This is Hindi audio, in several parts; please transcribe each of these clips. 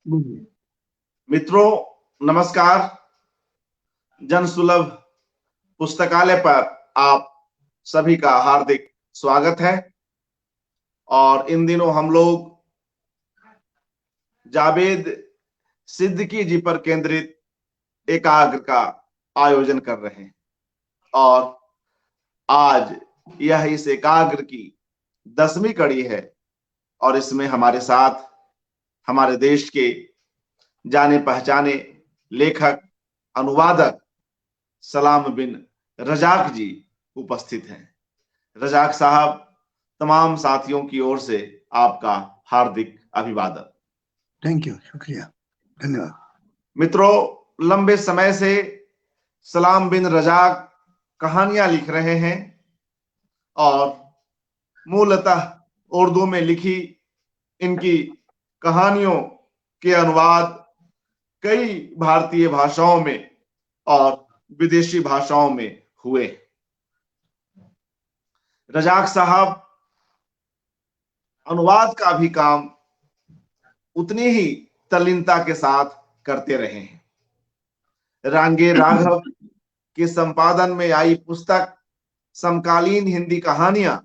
बोलिए। मित्रों, नमस्कार। जन सुलभ पुस्तकालय पर आप सभी का हार्दिक स्वागत है। और इन दिनों हम लोग जावेद सिद्दीकी जी पर केंद्रित एकाग्र का आयोजन कर रहे हैं। और आज यह इस एकाग्र की 10वीं कड़ी है। और इसमें हमारे साथ हमारे देश के जाने पहचाने लेखक, अनुवादक सलाम बिन रजाक जी उपस्थित हैं। रजाक साहब, तमाम साथियों की ओर से आपका हार्दिक अभिवादन। थैंक यू, शुक्रिया, धन्यवाद। मित्रों, लंबे समय से सलाम बिन रजाक कहानियां लिख रहे हैं और मूलतः उर्दू में लिखी इनकी कहानियों के अनुवाद कई भारतीय भाषाओं में और विदेशी भाषाओं में हुए। रजाक साहब अनुवाद का भी काम उतनी ही तल्लीनता के साथ करते रहे हैं। रांगे राघव के संपादन में आई पुस्तक समकालीन हिंदी कहानियां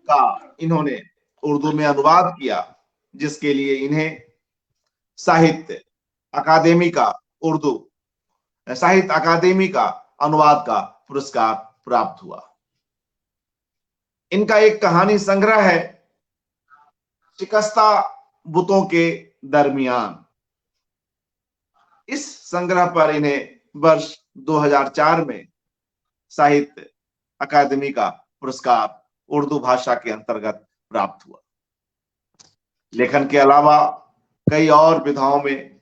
का इन्होंने उर्दू में अनुवाद किया, जिसके लिए इन्हें साहित्य अकादमी का उर्दू साहित्य अकादमी का अनुवाद का पुरस्कार प्राप्त हुआ। इनका एक कहानी संग्रह है, शिकस्ता बुतों के दरमियान। इस संग्रह पर इन्हें वर्ष 2004 में साहित्य अकादमी का पुरस्कार उर्दू भाषा के अंतर्गत प्राप्त हुआ। लेखन के अलावा कई और विधाओं में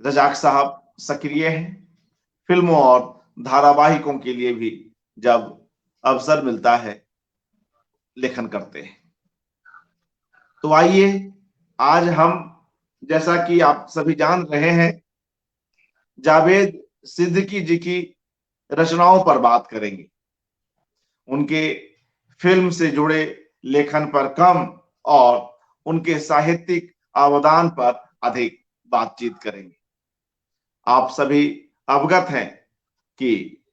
रजाक साहब सक्रिय हैं। फिल्मों और धारावाहिकों के लिए भी जब अवसर मिलता है लेखन करते हैं। तो आइए, आज हम, जैसा कि आप सभी जान रहे हैं, जावेद सिद्दीकी जी की रचनाओं पर बात करेंगे। उनके फिल्म से जुड़े लेखन पर कम और उनके साहित्यिक अवदान पर अधिक बातचीत करेंगे। आप सभी अवगत हैं कि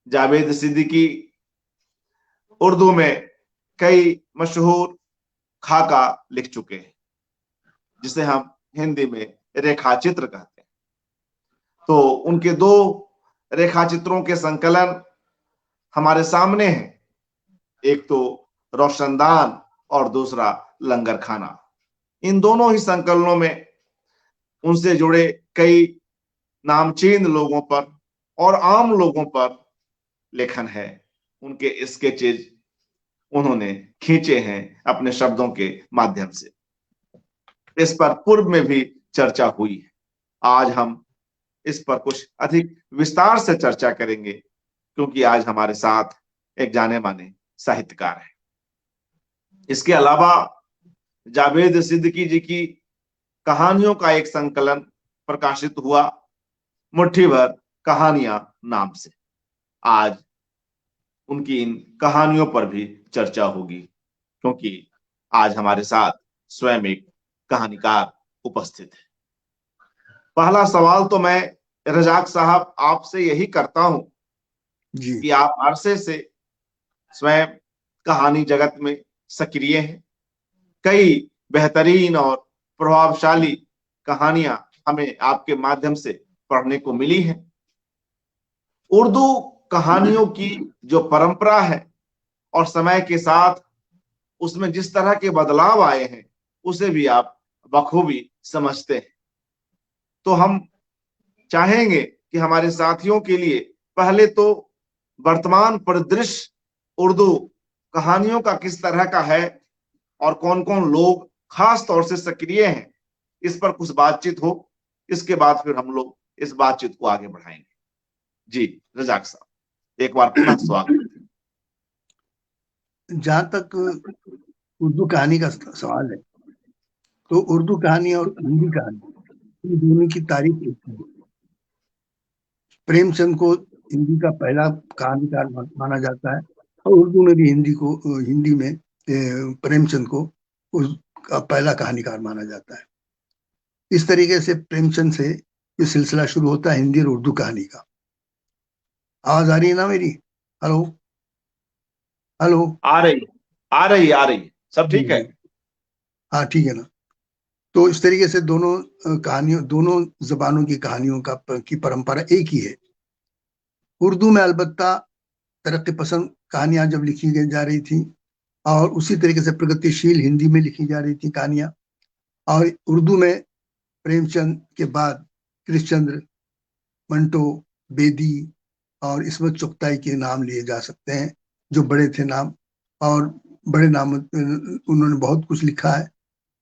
जावेद सिद्दीकी उर्दू में कई मशहूर खाका लिख चुके हैं, जिसे हम हिंदी में रेखाचित्र कहते हैं। तो उनके दो रेखाचित्रों के संकलन हमारे सामने हैं। एक तो रोशनदान और दूसरा लंगर खाना। इन दोनों ही संकलनों में उनसे जुड़े कई नामचीन लोगों पर और आम लोगों पर लेखन है। उनके स्केचेज उन्होंने खींचे हैं अपने शब्दों के माध्यम से। इस पर पूर्व में भी चर्चा हुई है। आज हम इस पर कुछ अधिक विस्तार से चर्चा करेंगे, क्योंकि आज हमारे साथ एक जाने माने साहित्यकार है। इसके अलावा जावेद सिद्दीकी जी की कहानियों का एक संकलन प्रकाशित हुआ, मुट्ठी भर कहानियां नाम से। आज उनकी इन कहानियों पर भी चर्चा होगी, क्योंकि आज हमारे साथ स्वयं एक कहानीकार उपस्थित है। पहला सवाल तो मैं रजाक साहब आपसे यही करता हूं जी। कि आप अरसे से स्वयं कहानी जगत में सक्रिय हैं। कई बेहतरीन और प्रभावशाली कहानियां हमें आपके माध्यम से पढ़ने को मिली हैं। उर्दू कहानियों की जो परंपरा है और समय के साथ उसमें जिस तरह के बदलाव आए हैं, उसे भी आप बखूबी समझते हैं। तो हम चाहेंगे कि हमारे साथियों के लिए पहले तो वर्तमान परिदृश्य उर्दू कहानियों का किस तरह का है और कौन कौन लोग खास तौर से सक्रिय हैं, इस पर कुछ बातचीत हो। इसके बाद फिर हम लोग इस बातचीत को आगे बढ़ाएंगे। जी रजाक साहब, एक बार पुनः स्वागत। जहाँ तक उर्दू कहानी का सवाल है, तो उर्दू कहानी और हिंदी कहानी इन दोनों की तारीफ एक है। प्रेमचंद को हिंदी का पहला कहानीकार माना जाता है, और उर्दू में भी हिंदी में प्रेमचंद को उसका पहला कहानीकार माना जाता है। इस तरीके से प्रेमचंद से ये सिलसिला शुरू होता है हिंदी और उर्दू कहानी का। आवाज आ रही है ना मेरी? Hello hello. आ रही आ रही है, सब जी ठीक है। जी। हाँ ठीक है ना। तो इस तरीके से दोनों कहानियों, दोनों जबानों की कहानियों की परंपरा एक ही है। उर्दू में अलबत्ता तरक्की पसंद कहानियां जब लिखी जा रही थी, और उसी तरीके से प्रगतिशील हिंदी में लिखी जा रही थी कहानियां। और उर्दू में प्रेमचंद के बाद कृष्णचंद्र, मंटो, बेदी और इस्मत चुगताई के नाम लिए जा सकते हैं, जो बड़े थे नाम। और बड़े नाम, उन्होंने बहुत कुछ लिखा है।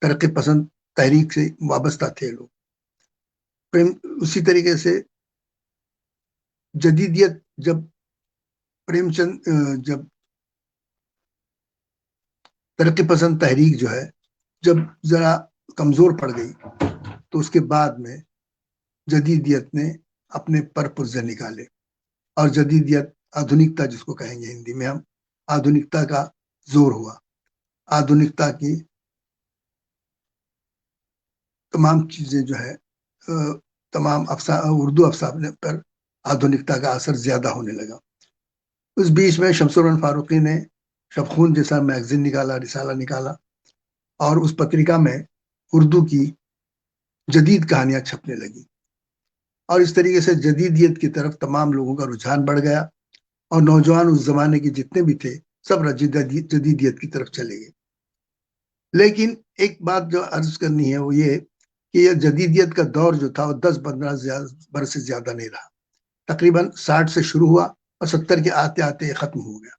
तरक्की पसंद तहरीक से वाबस्ता थे लोग। प्रेम उसी तरीके से जदीदियत, जब प्रेमचंद जब तरक्की पसंद तहरीक जो है जब जरा कमजोर पड़ गई, तो उसके बाद में जदीदियत ने अपने पर पुर्जे निकाले। और जदीदियत, आधुनिकता जिसको कहेंगे हिंदी में हम, आधुनिकता का जोर हुआ। आधुनिकता की तमाम चीजें जो है, तमाम उर्दू अफसाने पर आधुनिकता का असर ज्यादा होने लगा। उस बीच में शमसुर फारूकी ने शबखून जैसा मैगजीन निकाला, रिसाला निकाला, और उस पत्रिका में उर्दू की जदीद कहानियां छपने लगी। और इस तरीके से जदीदियत की तरफ तमाम लोगों का रुझान बढ़ गया, और नौजवान उस जमाने के जितने भी थे सब जदीदियत की तरफ चले गए। लेकिन एक बात जो अर्ज करनी है वो ये कि यह जदीदियत का दौर जो था वो 10-15 बरस से ज्यादा नहीं रहा। तकरीबन 60 से शुरू हुआ और 70 के आते आते खत्म हो गया।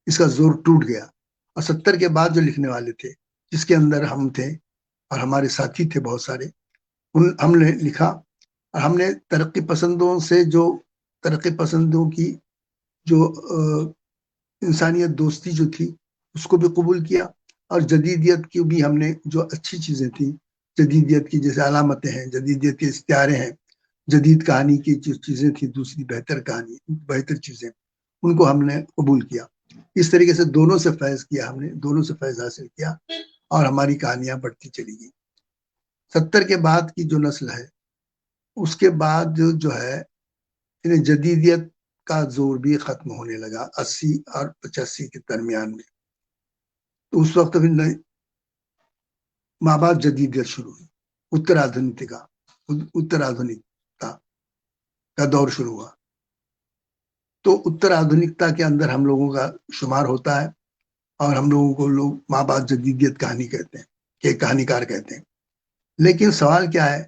इसका जोर टूट गया। और 70 के बाद जो लिखने वाले थे, जिसके अंदर हम थे और हमारे साथी थे बहुत सारे, उन हमने लिखा। और हमने तरक्की पसंदों से जो तरक्की पसंदों की जो इंसानियत दोस्ती जो थी उसको भी कबूल किया। और जदीदियत की भी हमने जो अच्छी चीजें थी, जदीदियत की जैसे अलामतें हैं, जदीदियत के इश्तिहारे हैं, जदीद कहानी की जो चीजें थी, दूसरी बेहतर कहानी, बेहतर चीजें, उनको हमने कबूल किया। इस तरीके से दोनों से फैज किया हमने, दोनों से फैज हासिल किया, और हमारी कहानियां बढ़ती चली गई। 70 के बाद की जो नस्ल है, उसके बाद जो है, इन्हें जदीदियत का जोर भी खत्म होने लगा 80 और 85 के दरमियान में। तो उस वक्त भी माँ बाप जदीदियत शुरू हुई, उत्तराधुनिकता उत्तराधुनिकता का दौर शुरू हुआ। तो उत्तर आधुनिकता के अंदर हम लोगों का शुमार होता है, और हम लोगों को लोग माँ बाप जदीदियत कहानी कहते हैं, के कहानीकार कहते हैं। लेकिन सवाल क्या है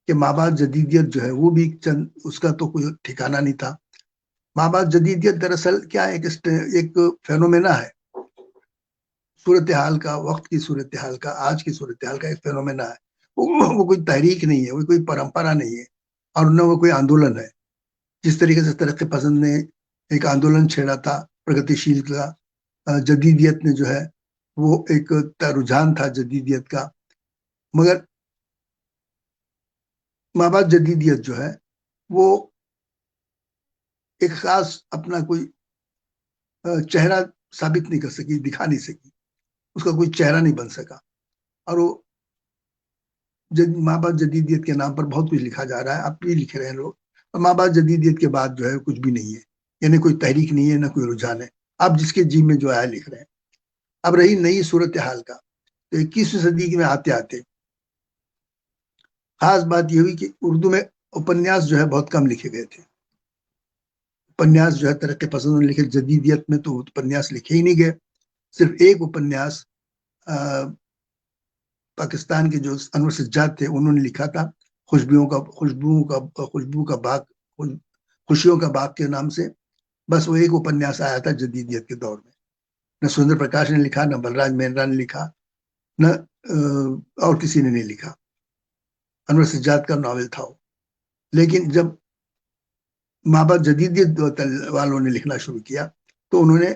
कि माँ बाप जदीदियत जो है वो भी चंद, उसका तो कोई ठिकाना नहीं था। माँ बाप जदीदियत दरअसल क्या है, एक फेनोमेना है, सूरत हाल का, वक्त की सूरत हाल का, आज की सूरत हाल का एक फेनोमेना है। वो कोई तहरीक नहीं है, वो कोई परंपरा नहीं है, और न वो कोई आंदोलन है। जिस तरीके से तरक्की पसंद ने एक आंदोलन छेड़ा था प्रगतिशील का, जदीदियत ने जो है वो एक रुझान था जदीदियत का। मगर माँ बाप जदीदियत जो है वो एक खास अपना कोई चेहरा साबित नहीं कर सकी, दिखा नहीं सकी, उसका कोई चेहरा नहीं बन सका। और वो माँ बाप जदीदियत के नाम पर बहुत कुछ लिखा जा रहा है, अब भी लिख रहे हैं लोग। और माँ बाप जदीदियत के बाद जो है कुछ भी नहीं है, यानी कोई तहरीक नहीं है, ना कोई रुझान है। आप जिसके जी में जो आया लिख रहे हैं। अब रही नई सूरत हाल का, तो 21वीं सदी में आते आते खास बात यह हुई कि उर्दू में उपन्यास जो है बहुत कम लिखे गए थे। उपन्यास जो है तरक्की पसंद ने लिखे, जदीदियत में तो उपन्यास लिखे ही नहीं गए। सिर्फ एक उपन्यास पाकिस्तान के जो अनवर सज्जाद थे उन्होंने लिखा था, खुशबू का बाग, खुशियों का बाग के नाम से। बस वो एक उपन्यास आया था जदीदियत के दौर में। न सुरेंद्र प्रकाश ने लिखा, न बलराज मेहरा ने लिखा, न और किसी ने नहीं लिखा। अनवर सज्जाद का नावल था वो। लेकिन जब माँ बाप जदीदियत वालों ने लिखना शुरू किया, तो उन्होंने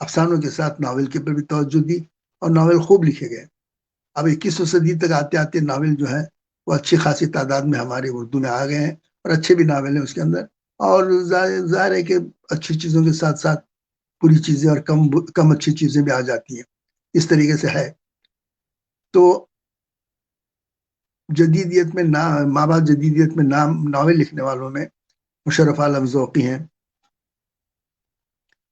अफसानों के साथ नावल के ऊपर भी तवज्जो दी, और नावल खूब लिखे गए। अब 21वीं सदी तक आते आते नावल जो है वो अच्छी खासी तादाद में हमारे उर्दू में आ गए हैं, और अच्छे भी नावल हैं उसके अंदर। और जाहिर है कि अच्छी चीजों के साथ साथ बुरी चीजें और कम कम अच्छी चीजें भी आ जाती हैं, इस तरीके से है। तो जदीदियत में ना माबाद जदीदियत में नाम नावल लिखने वालों में मुशर्रफ आलम ज़ौक़ी हैं,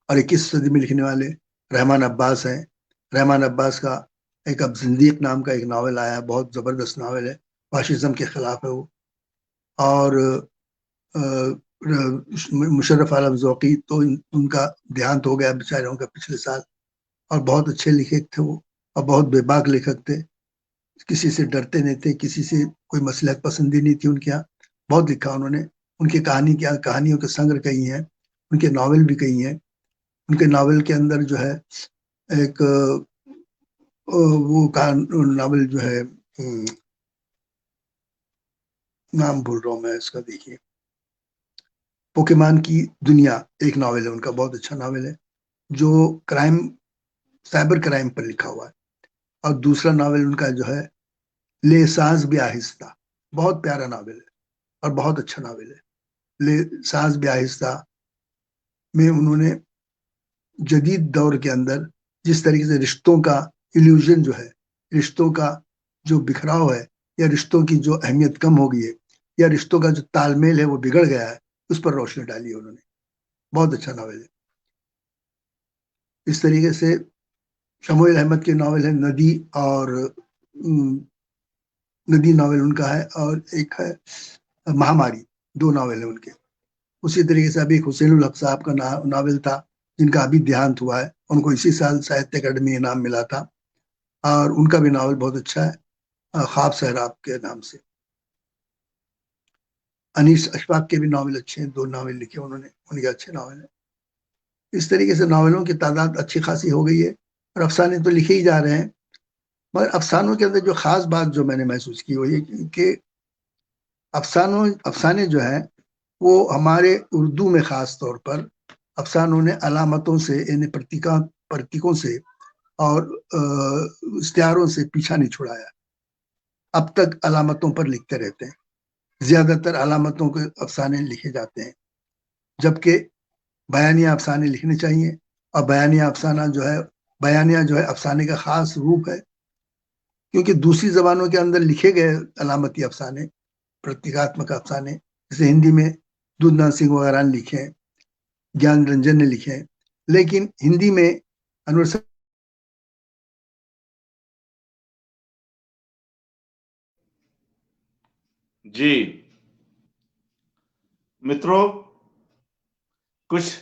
और 21 सदी में लिखने वाले रहमान अब्बास हैं। रहमान अब्बास का एक अब जिंदीक नाम का एक नावल आया, बहुत ज़बरदस्त नावल है, फाशिज्म के खिलाफ है वो। और मुशर्रफ आलम ज़ौक़ी तो उनका देहांत हो गया बेचारों का पिछले साल, और बहुत अच्छे लेखक थे वो, और बहुत बेबाक लेखक थे, किसी से डरते नहीं थे, किसी से कोई मसलहत पसंदी नहीं थी उनके यहाँ। बहुत लिखा उन्होंने, उनकी कहानियों के संग्रह कई हैं, उनके नावल भी कई हैं। उनके नावल के अंदर जो है एक वो नावल जो है, नाम भूल रहा हूँ मैं इसका, देखिए, पोकेमान की दुनिया एक नावल है उनका, बहुत अच्छा नावल है, जो क्राइम, साइबर क्राइम पर लिखा हुआ है। और दूसरा नावल उनका जो है ले सांस भी आहिस्ता, बहुत प्यारा नावल है और बहुत अच्छा नावल है। ले सांस भी आहिस्ता में उन्होंने जदीद दौर के अंदर जिस तरीके से रिश्तों का इल्यूजन जो है, रिश्तों का जो बिखराव है, या रिश्तों की जो अहमियत कम हो गई है, या रिश्तों का जो तालमेल है वो बिगड़ गया है, उस पर रोशनी डाली है उन्होंने। बहुत अच्छा नावल है। इस तरीके से शमूएल अहमद के नावल है नदी, और नदी नावल उनका है, और एक है महामारी, दो नावल है उनके। उसी तरीके से अभी हुसैनुल हक साहब का नावल था, जिनका अभी देहांत हुआ है, उनको इसी साल साहित्य अकादमी इनाम मिला था, और उनका भी नावल बहुत अच्छा है, ख्वाब सहराब के नाम से। अनीस अशफाक के भी नावल अच्छे हैं, 2 नावल लिखे उन्होंने, उनके अच्छे नावल हैं। इस तरीके से नावलों की तादाद अच्छी खासी हो गई है, और अफसाने तो लिखे ही जा रहे हैं। मगर अफसानों के अंदर जो खास बात जो मैंने महसूस की वो ये कि अफसाने जो है वो हमारे उर्दू में खास तौर पर अफसानों ने अलामतों से, यानी प्रतीकों से और इश्तिहारों से पीछा नहीं छुड़ाया। अब तक अलामतों पर लिखते रहते हैं, ज्यादातर अलामतों के अफसाने लिखे जाते हैं, जबकि बयानिया अफसाने लिखने चाहिए। और बयानिया जो है अफसाने का खास रूप है, क्योंकि दूसरी जबानों के अंदर लिखे गए अलामती अफसाने, प्रतीकात्मक अफसाने, जैसे हिंदी में दूधनाथ सिंह वगैरह ने लिखे हैं, ज्ञान रंजन ने लिखे हैं, लेकिन हिंदी में अनवर जी मित्रों, कुछ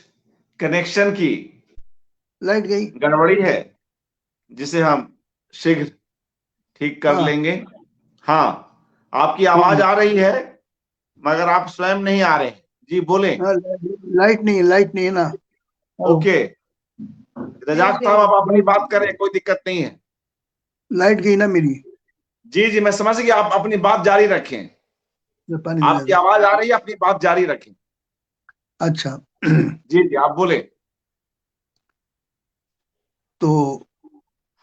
कनेक्शन की लाइट गई। गड़बड़ी है, जिसे हम शीघ्र ठीक कर हाँ लेंगे। हाँ, आपकी आवाज हाँ आ रही है, मगर आप स्वयं नहीं आ रहे हैं। जी बोलें। हाँ, लाइट नहीं है ना। हाँ, ओके, रजाक साहब आप अपनी बात करें, कोई दिक्कत नहीं है। लाइट गई ना मेरी। जी जी, मैं समझ गया, आप अपनी बात जारी रखें। पानी दे आपकी दे। आवाज आ रही है, अपनी बात जारी रखें। अच्छा। जी जी, आप बोले। तो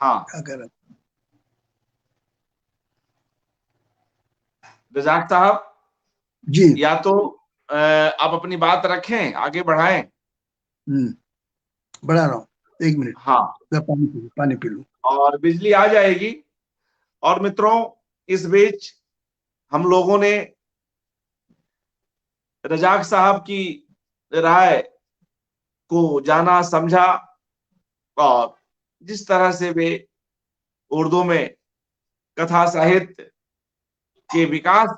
हाँ, क्या कह रहा रजाक साहब, जी। या तो आप अपनी बात रखें, आगे बढ़ाएं। बढ़ा रहा हूँ, 1 मिनट, हाँ, पानी पी लूं। और बिजली आ जाएगी। और मित्रों, इस बीच हम लोगों ने रजाक साहब की राय को जाना, समझा, और जिस तरह से वे उर्दू में कथा साहित्य के विकास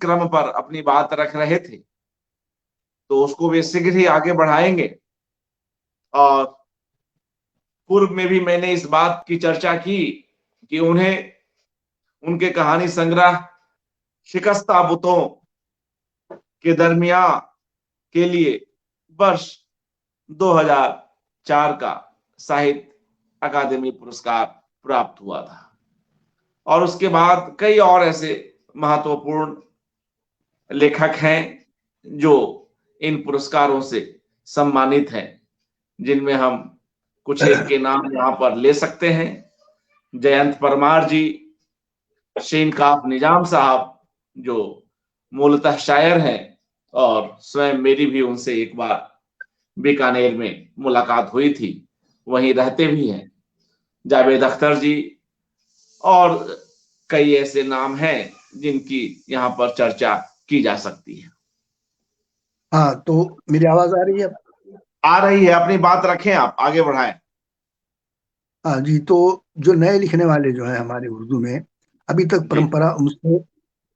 क्रम पर अपनी बात रख रहे थे, तो उसको वे शीघ्र ही आगे बढ़ाएंगे। और पूर्व में भी मैंने इस बात की चर्चा की कि उन्हें उनके कहानी संग्रह शिकस्ता बुतों के दरमिया के लिए वर्ष 2004 का साहित्य अकादमी पुरस्कार प्राप्त हुआ था। और उसके बाद कई और ऐसे महत्वपूर्ण लेखक हैं जो इन पुरस्कारों से सम्मानित हैं, जिनमें हम कुछ एक के नाम यहां पर ले सकते हैं। जयंत परमार जी, शीन काफ निजाम साहब, जो मूलतः शायर हैं, और स्वयं मेरी भी उनसे एक बार बीकानेर में मुलाकात हुई थी, वहीं रहते भी हैं। जावेद अख्तर जी, और कई ऐसे नाम हैं जिनकी यहाँ पर चर्चा की जा सकती है। हाँ, तो मेरी आवाज आ रही है? आ रही है, अपनी बात रखें, आप आगे बढ़ाएं। हाँ जी, तो जो नए लिखने वाले जो है हमारे उर्दू में, अभी तक जी परंपरा उनसे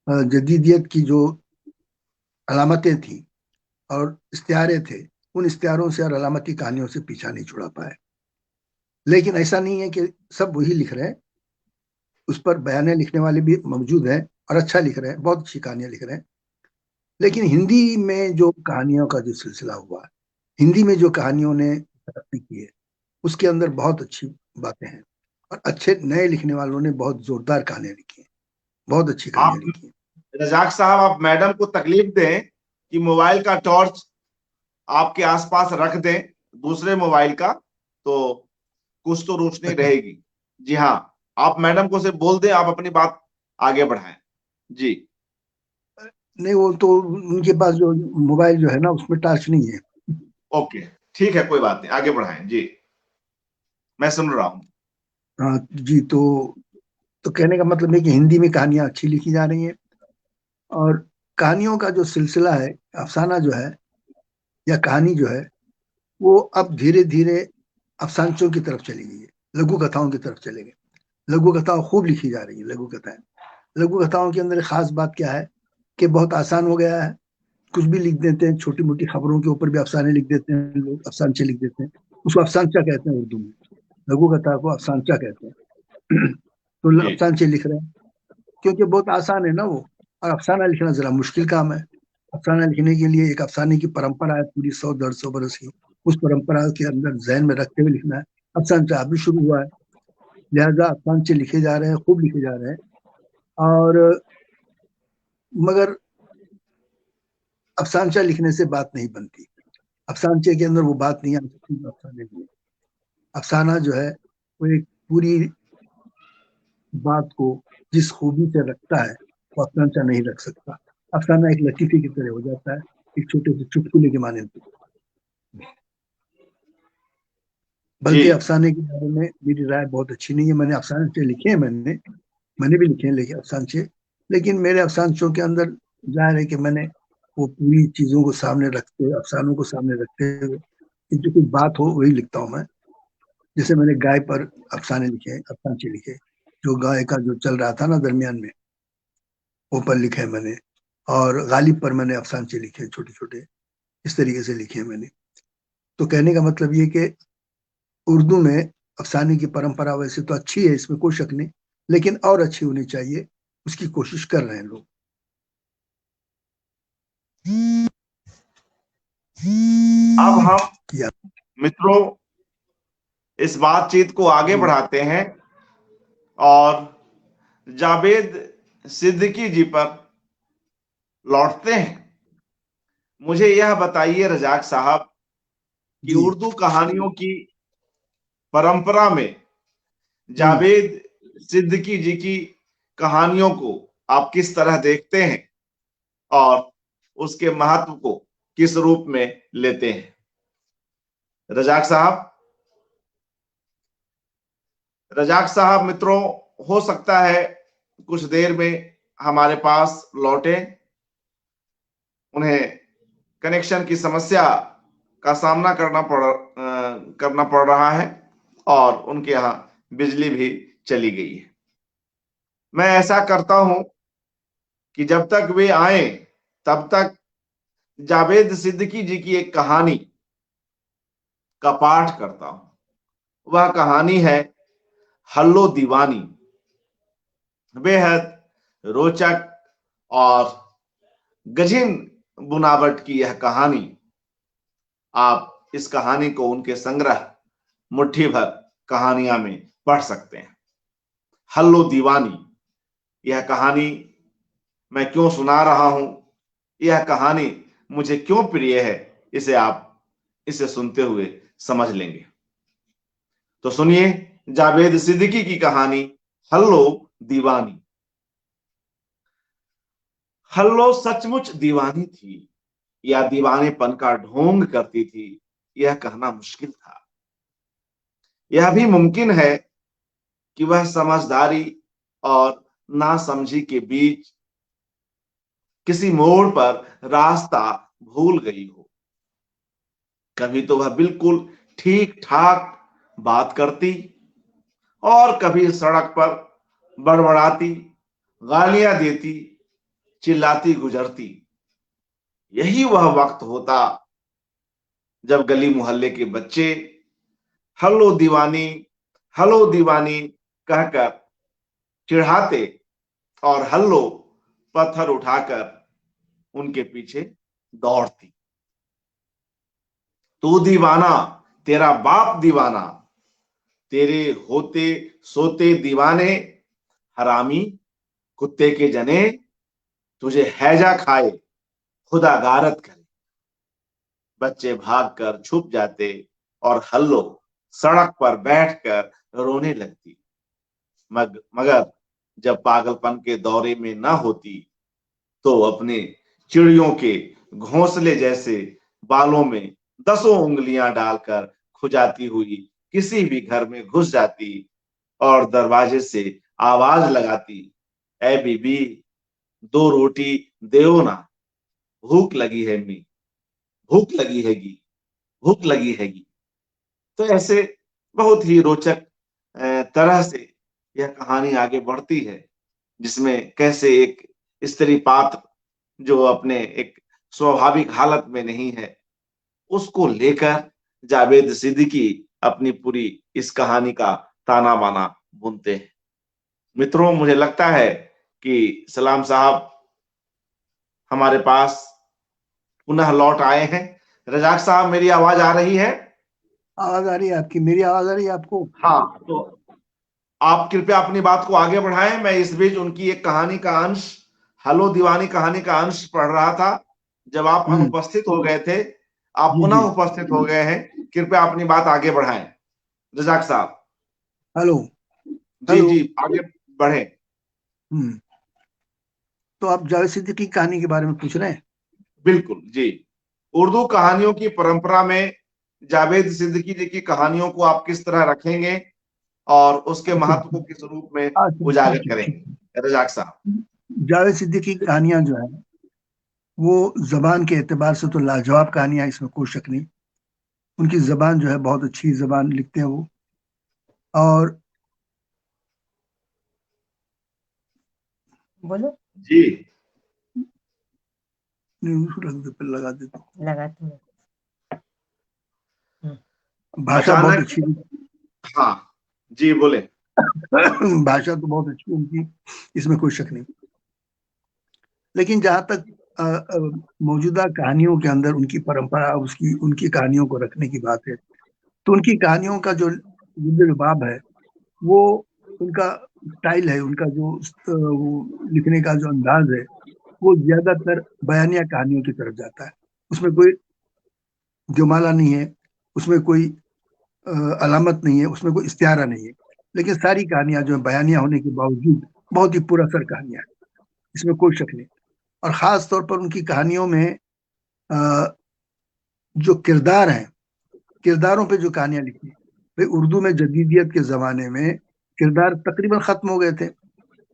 जदीदियत की जो अलामतें थी और इश्तिहारे थे, उन इश्तिहारों से और अलामती कहानियों से पीछा नहीं छुड़ा पाए। लेकिन ऐसा नहीं है कि सब वही लिख रहे हैं, उस पर बयानें लिखने वाले भी मौजूद हैं और अच्छा लिख रहे हैं, बहुत अच्छी कहानियां लिख रहे हैं। लेकिन हिंदी में जो कहानियों का जो सिलसिला हुआ, हिंदी में जो कहानियों ने तरक्की की है, उसके अंदर बहुत अच्छी बातें हैं और अच्छे नए लिखने वालों ने बहुत जोरदार कहानियां लिखी हैं, बहुत अच्छी कहानियां आप, लिखी हैं। रजाक साहब, आप मैडम को तकलीफ दें कि मोबाइल का टॉर्च आपके आसपास रख दें, दूसरे मोबाइल का, तो कुछ तो रोशनी अच्छा, रहेगी। जी हाँ, आप मैडम को से बोल दें, आप अपनी बात आगे बढ़ाएं। जी नहीं वो तो उनके पास जो मोबाइल जो है ना, उसमें टॉर्च नहीं है। ओके, ठीक है, कोई बात नहीं, आगे बढ़ाएं जी, मैं सुन रहा हूं। हाँ जी, तो कहने का मतलब है कि हिंदी में कहानियां अच्छी लिखी जा रही हैं और कहानियों का जो सिलसिला है, अफसाना जो है या कहानी जो है, वो अब धीरे धीरे अफसानचों की तरफ चली गई है, लघु कथाओं की तरफ चले गए। लघु कथाओं खूब लिखी जा रही है, लघु कथाएं। लघु कथाओं के अंदर खास बात क्या है कि बहुत आसान हो गया है, कुछ भी लिख देते हैं, छोटी मोटी खबरों के ऊपर भी अफसाने लिख देते हैं लोग, अफसानचे लिख देते हैं। उसको अफसानचा कहते हैं उर्दू में, लघु कथा को अफसानचा कहते हैं। तो जी अफसानचे लिख रहे हैं क्योंकि बहुत आसान है ना वो। और अफसाना लिखना जरा मुश्किल काम है। अफसाना लिखने के लिए एक अफसाने की परंपरा है पूरी 100-150 बरस की, उस परंपरा के अंदर जहन में रखते हुए लिखना है। अफसानचा अभी शुरू हुआ है, लिहाजा अफसानचे लिखे जा रहे हैं, खूब लिखे जा रहे हैं। और मगर अफसानचा लिखने से बात नहीं बनती, अफसानचे के अंदर वो बात नहीं आ सकती जो अफसाने में है। अफसाना जो है वो एक पूरी बात को जिस खूबी से रखता है, वो अफसानचा नहीं रख सकता। अफसाना एक लतीफे की तरह हो जाता है, एक छोटे से चुटकुले के माने। जी बल्कि अफसाने के बारे में मेरी राय बहुत अच्छी नहीं है। मैंने अफसाने लिखे हैं, मैंने भी लिखे हैं लेकिन अफसानचे, लेकिन मेरे अफसानचों के अंदर जाहिर है कि मैंने वो पूरी चीजों को सामने रखते हुए, अफसानों को सामने रखते हुए कि जो कोई बात हो वही लिखता हूँ मैं। जैसे मैंने गाय पर अफसाने लिखे, अफसानचे लिखे, जो गाय का जो चल रहा था ना दरमियान में, वो पर लिखे हैं मैंने। और गालिब पर मैंने अफसानचे लिखे छोटे छोटे, इस तरीके से लिखे हैं मैंने। तो कहने का मतलब ये कि उर्दू में अफसाने की परंपरा वैसे तो अच्छी है, इसमें कोई शक नहीं, लेकिन और अच्छी होनी चाहिए, उसकी कोशिश कर रहे हैं लोग। अब हम या मित्रों इस बातचीत को आगे जी बढ़ाते हैं और जावेद सिद्दीकी जी पर लौटते हैं। मुझे यह बताइए रजाक साहब कि जी उर्दू कहानियों की परंपरा में हम्म जावेद सिद्दीकी जी की कहानियों को आप किस तरह देखते हैं और उसके महत्व को किस रूप में लेते हैं? रजाक साहब, रजाक साहब मित्रों, हो सकता है कुछ देर में हमारे पास लौटे। उन्हें कनेक्शन की समस्या का सामना करना पड़ रहा है और उनके यहाँ बिजली भी चली गई है। मैं ऐसा करता हूं कि जब तक वे आए तब तक जावेद सिद्दीकी जी की एक कहानी का पाठ करता हूं। वह कहानी है हल्लो दीवानी। बेहद रोचक और गजीन बुनावट की यह कहानी। आप इस कहानी को उनके संग्रह मुट्ठी भर कहानियां में पढ़ सकते हैं। हल्लो दीवानी, यह कहानी मैं क्यों सुना रहा हूं, यह कहानी मुझे क्यों प्रिय है, इसे आप इसे सुनते हुए समझ लेंगे। तो सुनिए जावेद सिद्दीकी की कहानी हल्लो दीवानी। हल्लो सचमुच दीवानी थी या दीवानेपन का ढोंग करती थी, यह कहना मुश्किल था। यह भी मुमकिन है कि वह समझदारी और नासमझी के बीच किसी मोड़ पर रास्ता भूल गई हो। कभी तो वह बिल्कुल ठीक ठाक बात करती और कभी सड़क पर बड़बड़ाती, गालियां देती, चिल्लाती गुजरती। यही वह वक्त होता जब गली मोहल्ले के बच्चे हेलो दीवानी, हेलो दीवानी कहकर चिढ़ाते और हल्लो पत्थर उठाकर उनके पीछे दौड़ती। तू दीवाना, तेरा बाप दीवाना, तेरे होते सोते दीवाने, हरामी कुत्ते के जने, तुझे हैजा खाए खुदा गारत करे। बच्चे भागकर छुप जाते और हल्लो सड़क पर बैठकर रोने लगती। मगर जब पागलपन के दौरे में ना होती तो अपने चिड़ियों के घोंसले जैसे बालों में दसों उंगलियां डालकर खुजाती हुई किसी भी घर में घुस जाती और दरवाजे से आवाज लगाती, ऐ बीबी, दो रोटी देओ ना, भूख लगी है मी, भूख लगी हैगी, भूख लगी हैगी। तो ऐसे बहुत ही रोचक तरह से यह कहानी आगे बढ़ती है, जिसमें कैसे एक स्त्री पात्र जो अपने एक स्वाभाविक हालत में नहीं है, उसको लेकर जावेद सिद्दीकी अपनी पूरी इस कहानी का ताना बाना बुनते हैं। मित्रों, मुझे लगता है कि सलाम साहब हमारे पास पुनः लौट आए हैं। रजाक साहब, मेरी आवाज आ रही है? आवाज आ रही है आपकी, मेरी आवाज आ रही है आपको? हाँ, तो आप कृपया अपनी बात को आगे बढ़ाएं। मैं इस बीच उनकी एक कहानी का अंश, हेलो दीवानी कहानी का अंश पढ़ रहा था। जब आप हम्म। अनुपस्थित हो गए थे, आप जी जी। पुनः उपस्थित हो गए हैं। कृपया अपनी बात आगे बढ़ाएं रजाक साहब। हेलो। जी हेलो। जी, आगे बढ़े। हम्म। तो आप जावेद सिद्दीकी की कहानी के बारे में पूछ रहे हैं? बिल्कुल जी। उर्दू कहानियों की परंपरा में जावेद सिद्दीकी जी की कहानियों को आप किस तरह रखेंगे और उसके अच्छा महत्व को किस रूप में अच्छा उजागर ठीक ठीक। करेंगे रजाक साहब? जावेद सिद्दीकी की कहानियां जो है वो जबान के एतबार से तो लाजवाब कहानियां, इसमें कोई शक नहीं। उनकी जबान जो है बहुत अच्छी जबान लिखते हैं वो। और बोलो। जी। नहीं, उसको रख दे, फिर लगा दे तो लगाते हैं। भाषा बहुत अचानक, अच्छी हाँ जी बोले। भाषा तो बहुत अच्छी उनकी, इसमें कोई शक नहीं। लेकिन जहां तक मौजूदा कहानियों के अंदर उनकी परंपरा, उसकी उनकी कहानियों को रखने की बात है, तो उनकी कहानियों का जो जिंद लबाब है, वो उनका स्टाइल है, उनका जो वो लिखने का जो अंदाज है, वो ज्यादातर बयानिया कहानियों की तरफ जाता है। उसमें कोई दिमाला नहीं है, उसमें कोई अ, अलामत नहीं है, उसमें कोई इस्तियारा नहीं है। लेकिन सारी कहानियां जो है बयानिया होने के बावजूद बहुत ही पुरअसर कहानियां हैं, इसमें कोई शक नहीं। और खास तौर पर उनकी कहानियों में अ, जो किरदार हैं, किरदारों पे जो कहानियां लिखी, भाई उर्दू में जदीदियत के जमाने में किरदार तकरीबन खत्म हो गए थे।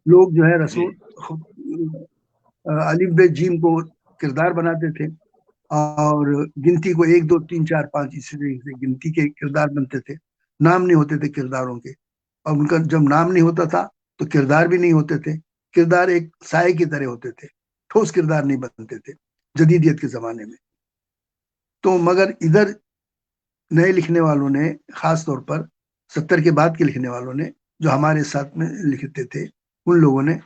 लोग जो है जी रसूल अलिफ बे जीम को किरदार बनाते थे, और गिनती को एक दो तीन चार पांच इस तरीके से गिनती के किरदार बनते थे। नाम नहीं होते थे किरदारों के, और उनका जब नाम नहीं होता था तो किरदार भी नहीं होते थे। किरदार एक साए की तरह होते थे, ठोस किरदार नहीं बनते थे जदीदियत के जमाने में। तो मगर इधर नए लिखने वालों ने, खास तौर पर 70 के बाद के लिखने वालों ने, जो हमारे साथ में लिखते थे, उन लोगों ने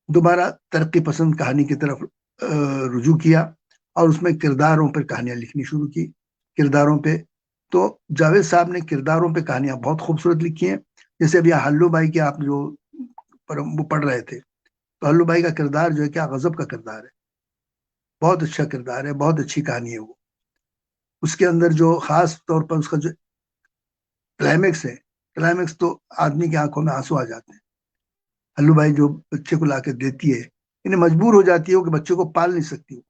दोबारा तरक्की पसंद कहानी की तरफ रुजू किया, और उसमें किरदारों पर कहानियां लिखनी शुरू की। किरदारों पे तो जावेद साहब ने किरदारों पे कहानियां बहुत खूबसूरत लिखी हैं। जैसे अभी हल्लू भाई के आप जो वो पढ़ रहे थे, तो हल्लू भाई का किरदार जो है क्या गजब का किरदार है, बहुत अच्छा किरदार है, बहुत अच्छी कहानी है वो। उसके अंदर जो खास तौर पर उसका जो क्लाइमेक्स है, क्लाइमेक्स तो आदमी की आंखों में आंसू आ जाते हैं। हल्लू भाई जो बच्चे को लाके देती है, इन्हें मजबूर हो जाती है कि बच्चे को पाल नहीं सकती।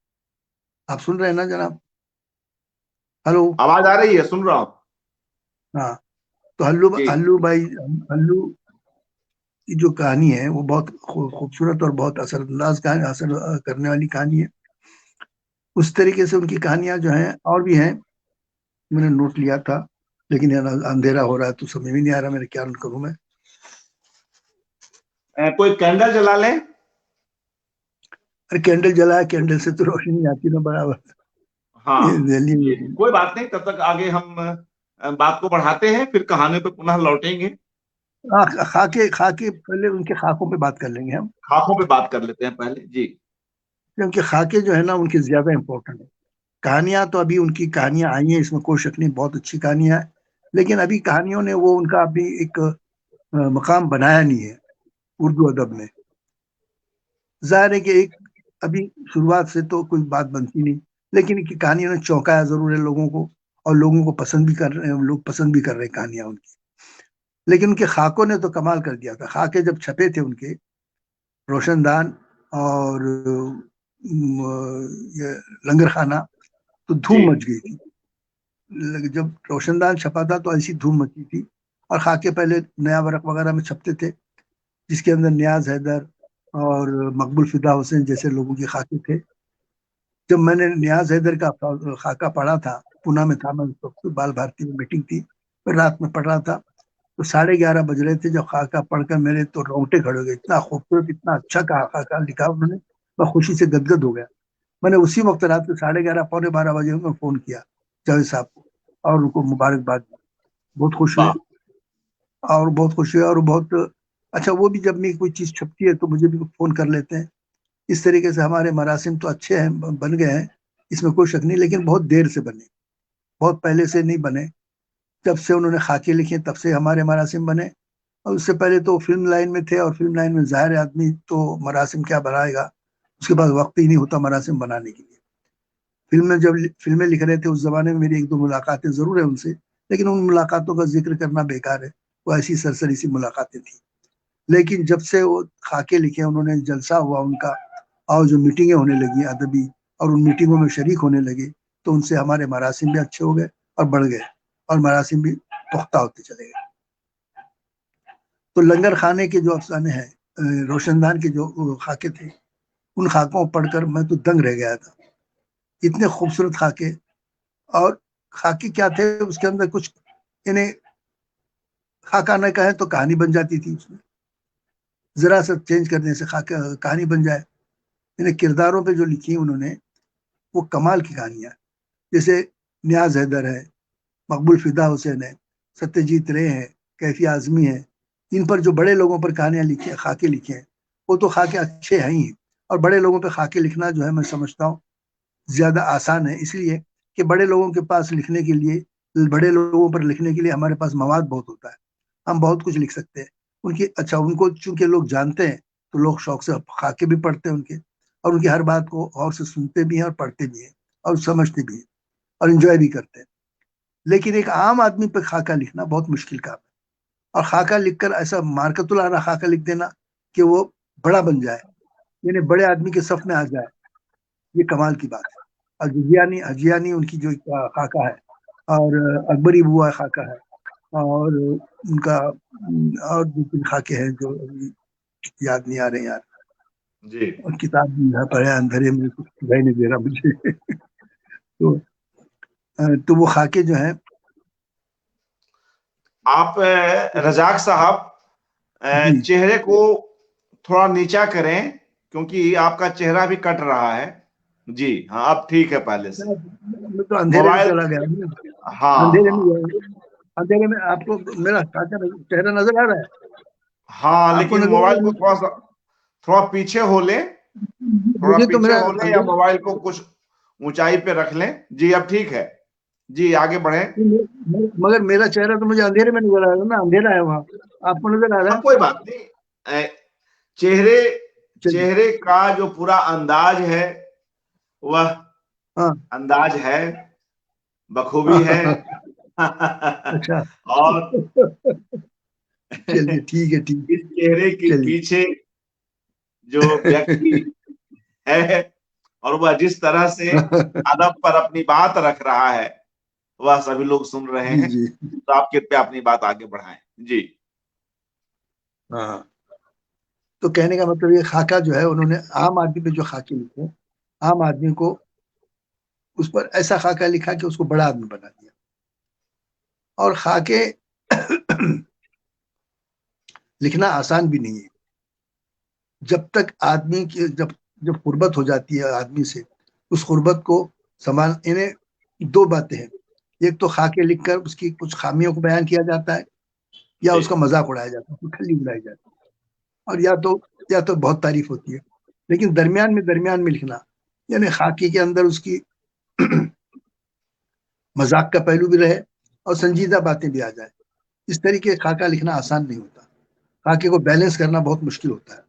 आप सुन रहे हैं ना जनाब? हेलो। आवाज आ रही है, सुन रहा हूं। हाँ। तो हल्लू जी हल्लू भाई, हल्लू की जो कहानी है वो बहुत खूबसूरत और बहुत असरअंदाज कहानी, असर करने वाली कहानी है। उस तरीके से उनकी कहानियां जो हैं और भी हैं, मैंने नोट लिया था, लेकिन यार अंधेरा हो रहा है तो समझ में नहीं आ रहा मेरे क्या करूं मैं। कोई कैंडल जला लें। अरे कैंडल जलाया, कैंडल से तो रोशनी आती ना बराबर। ये हाँ दिल्ली जी, में। कोई बात नहीं, तब तक आगे हम बात को बढ़ाते हैं, फिर कहानी पे पुनः लौटेंगे। खाके खाके पहले उनके खाकों पे बात कर लेंगे हम, खाकों पे बात कर लेते हैं पहले जी। क्योंकि खाके जो है ना उनकी ज्यादा इंपॉर्टेंट है। कहानियां तो अभी उनकी कहानियां आई हैं, इसमें कोई शक नहीं, बहुत अच्छी कहानियां हैं, लेकिन अभी कहानियों ने वो उनका अभी एक मकाम बनाया नहीं है उर्दू अदब में। जाहिर है कि एक अभी शुरुआत से तो कोई बात बनती नहीं, लेकिन इनकी कहानियों ने चौंकाया जरूर है लोगों को, और लोगों को पसंद भी कर रहे हैं, लोग पसंद भी कर रहे हैं कहानियां उनकी। लेकिन उनके खाकों ने तो कमाल कर दिया था। खाके जब छपे थे उनके, रोशनदान और ये लंगर खाना, तो जी धूम मच गई थी। जब रोशनदान छपा था तो ऐसी धूम मची थी। और खाके पहले नया वर्क वगैरह में छपते थे, जिसके अंदर नियाज हैदर और मकबूल फिदा हुसैन जैसे लोगों के खाके थे। जब मैंने नियाज हैदर का खाका पढ़ा था, पुणे में था मैं उस वक्त, बाल भारती में मीटिंग थी, फिर रात में पढ़ रहा था, तो 11:30 बज रहे थे जब खाका पढ़कर मेरे तो रोंगटे खड़े हो गए। इतना खूबसूरत, इतना अच्छा खाका लिखा उन्होंने, मैं खुशी से गदगद हो गया। मैंने उसी वक्त रात के 11:30 12 में फोन किया जावेद साहब को, और उनको मुबारकबाद दी। बहुत खुश हुए, वाह। और बहुत खुश हुए, और बहुत अच्छा। वो भी जब भी कोई चीज छपती है तो मुझे भी फोन कर लेते हैं। इस तरीके से हमारे मरासिम तो अच्छे हैं, बन गए हैं, इसमें कोई शक नहीं, लेकिन बहुत देर से बने, बहुत पहले से नहीं बने। जब से उन्होंने खाके लिखे तब से हमारे मरासिम बने, और उससे पहले तो फिल्म लाइन में थे, और फिल्म लाइन में जाहिर है आदमी तो मरासिम क्या बनाएगा, उसके पास वक्त ही नहीं होता मरासिम बनाने के लिए। फिल्म में जब फिल्में लिख रहे थे उस जमाने में मेरी एक दो मुलाकातें जरूर है उनसे, लेकिन उन मुलाकातों का जिक्र करना बेकार है, वो ऐसी सरसरी सी मुलाकातें थी। लेकिन जब से वो खाके लिखे, उन्होंने जलसा हुआ उनका, और जो मीटिंगें होने लगी अदबी, और उन मीटिंगों में शरीक होने लगे, तो उनसे हमारे मरासिम भी अच्छे हो गए और बढ़ गए, और मरासिम भी पुख्ता होते चले गए। तो लंगर खाने के जो अफसाने हैं, रोशनदान के जो खाके थे, उन खाकों को पढ़कर मैं तो दंग रह गया था। इतने खूबसूरत खाके, और खाके क्या थे उसके अंदर कुछ, इन्हें खाका न कहे तो कहानी बन जाती थी उसमें, जरा सा चेंज करने से खाका कहानी बन जाए। इन्हें किरदारों पे जो लिखी है उन्होंने, वो कमाल की कहानियां, जैसे नियाज हैदर है, मकबूल फिदा हुसैन है, सत्यजीत रे है, कैफी आजमी है, इन पर जो बड़े लोगों पर कहानियां लिखी हैं, खाके लिखे हैं, वो तो खाके अच्छे हैं ही। और बड़े लोगों पे खाके लिखना जो है मैं समझता हूँ ज्यादा आसान है, इसलिए कि बड़े लोगों के पास लिखने के लिए, बड़े लोगों पर लिखने के लिए हमारे पास मवाद बहुत होता है, हम बहुत कुछ लिख सकते हैं। उनकी अच्छा, उनको चूंकि लोग जानते हैं, तो लोग शौक से खाके भी पढ़ते हैं उनके, और उनकी हर बात को और से सुनते भी हैं और पढ़ते भी हैं और समझते भी हैं और इंजॉय भी करते हैं। लेकिन एक आम आदमी पे खाका लिखना बहुत मुश्किल काम है, और खाका लिखकर ऐसा मार्कतुल आला खाका लिख देना कि वो बड़ा बन जाए, यानी बड़े आदमी के सफ में आ जाए, ये कमाल की बात है। और हजियानी हजियानी उनकी जो खाका है, और अकबरी बुआ खाका है, और उनका और दो तीन खाके हैं जो अभी याद नहीं आ रहे यार। जी। और किताब भी है, पढ़े अंधेरे में, कुछ दिखाई नहीं दे रहा मुझे। तो वो खाके जो है, आप रजाक साहब, जी, चेहरे को थोड़ा नीचा करें, क्योंकि आपका चेहरा भी कट रहा है। जी हाँ, अब ठीक है पहले से। मैं तो अंधेरे में मोबाइल, चला गया हूँ। हाँ अंधेरे में हाँ। गया, अंधेरे में आपको मेरा चेहरा नजर आ रहा है? हाँ, आपको लेकिन नजर आ मोबाइल रहा को थोड़ा है? सा, थोड़ा पीछे हो ले, थोड़ा मुझे तो पीछे मेरा हो ले, या अंधेरे, मोबाइल को कुछ ऊंचाई पे रख लें। जी अब ठीक है। जी आगे बढ़े। मगर मेरा चेहरा तो मुझे अंधेरे में नजर आ रहा है ना, अंधेरा है वहां, आपको नजर आ रहा हाँ है? कोई बात नहीं। चेहरे, चलिए। चेहरे का जो पूरा अंदाज है, वह हाँ। अंदाज है, बखूबी है। हाँ। अच्छा। और चलिए ठीक है, ठीक। इस चेहरे के चलिए। पीछे जो व्यक्ति है, और वह जिस तरह से अदब पर अपनी बात रख रहा है, वह सभी लोग सुन रहे जी हैं। जी। तो आप कृपया अपनी बात आगे बढ़ाएं। जी। हाँ। तो कहने का मतलब ये खाका जो है उन्होंने आम आदमी पे जो खाके लिखे, आम आदमी को उस पर ऐसा खाका लिखा कि उसको बड़ा आदमी बना दिया। और खाके लिखना आसान भी नहीं है। जब तक आदमी की जब जब गुर्बत हो जाती है आदमी से, उस गुर्बत को संभाल, इन्हें दो बातें हैं। एक तो खाके लिखकर उसकी कुछ खामियों को बयान किया जाता है, या जी उसका मजाक उड़ाया जाता है, उसकी खल्ली उड़ाई जाती है, और या तो बहुत तारीफ होती है। लेकिन दरमियान में लिखना, यानी खाकी के अंदर उसकी मजाक का पहलू भी रहे और संजीदा बातें भी आ जाए, इस तरीके का खाका लिखना आसान नहीं होता। खाके को बैलेंस करना बहुत मुश्किल होता है,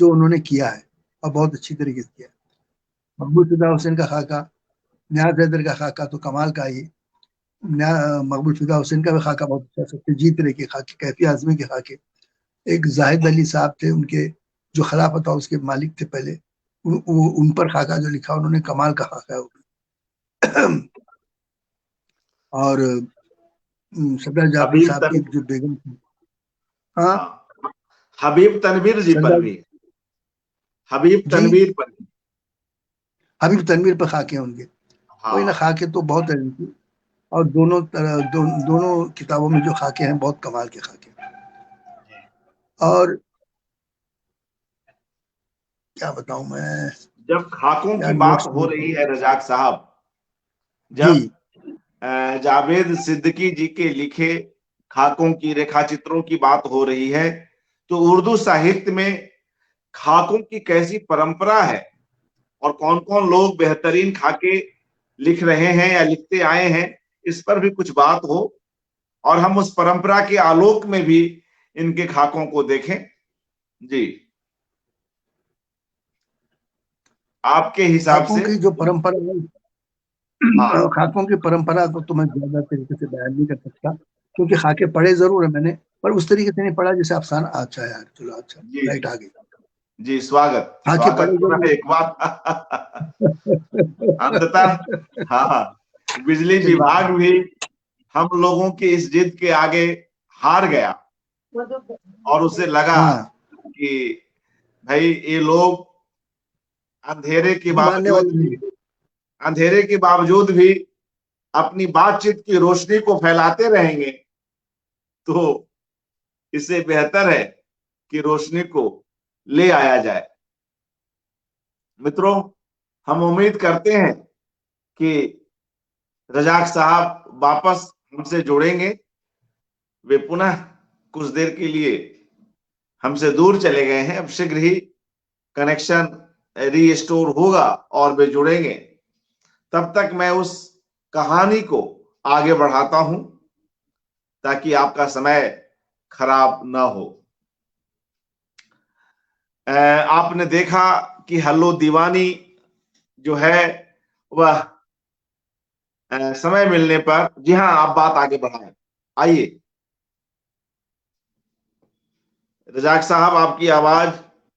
जो उन्होंने किया है और बहुत अच्छी तरीके से किया है। मकबूल फिदा हुसैन का खाका, नियाज हैदर का खाका तो कमाल का ही। मकबूल फिदा हुसैन का भी खाका बहुत अच्छा, सत्यजीत रे के खाके, कैफी आजमी के खाके, एक जाहिद अली साहब थे उनके, जो खिलाफत हाउस के मालिक थे पहले, उन पर खाका जो लिखा उन्होंने, कमाल का खाका है वो। और सदर जाफर हबीब साहब की तन जो बेगम थी, हाँ, हाँ, हबीब तनवीर जी पर सरदार भी, हबीब जी, तनवीर पर भी। हबीब तनवीर पर खाके हैं उनके। कोई ना, हाँ खाके तो बहुत है इनकी। और दोनों किताबों में जो खाके हैं बहुत कमाल के खाके हैं। और क्या बताऊं मैं, जब खाकों क्या की बात नोट्स हो में। रही है रजाक साहब, जी, जब जावेद सिद्दीकी जी के लिखे खाकों की, रेखा चित्रों की बात हो रही है, तो उर्दू साहित्य में खाकों की कैसी परंपरा है और कौन कौन लोग बेहतरीन खाके लिख रहे हैं या लिखते आए हैं, इस पर भी कुछ बात हो और हम उस परंपरा के आलोक में भी इनके खाकों को देखें। जी, आपके हिसाब खाकों से। की जो परंपरा है, हाँ खाकों की परंपरा को तो मैं ज्यादा तरीके से बयान नहीं कर सकता, क्योंकि खाके पढ़े जरूर है मैंने, पर उस तरीके से नहीं पढ़ा जैसे अफसाना। अच्छा यार, चलो अच्छा, जी लाइट आ गई। जी, स्वागत खाके स्वागत पढ़े पुनः जरूर एक बार। अंततः हाँ, बिजली चलिए विभाग भी हम लोगों की इस जिद के आगे हार गया और उसे लगा हाँ, कि भाई ये लोग अंधेरे के हम मानने बावजूद वाले भी, नहीं। अंधेरे के बावजूद भी अपनी बातचीत की रोशनी को फैलाते रहेंगे, तो इससे बेहतर है कि रोशनी को ले आया जाए। मित्रों, हम उम्मीद करते हैं कि रजाक साहब वापस हमसे जुड़ेंगे। वे पुनः कुछ देर के लिए हमसे दूर चले गए हैं, अब शीघ्र ही कनेक्शन रीस्टोर होगा और वे जुड़ेंगे। तब तक मैं उस कहानी को आगे बढ़ाता हूं ताकि आपका समय खराब ना हो। आपने देखा कि हल्लो दीवानी जो है वह समय मिलने पर, जी हाँ, आप बात आगे बढ़ाएं। आइए रजाक साहब, आपकी आवाज,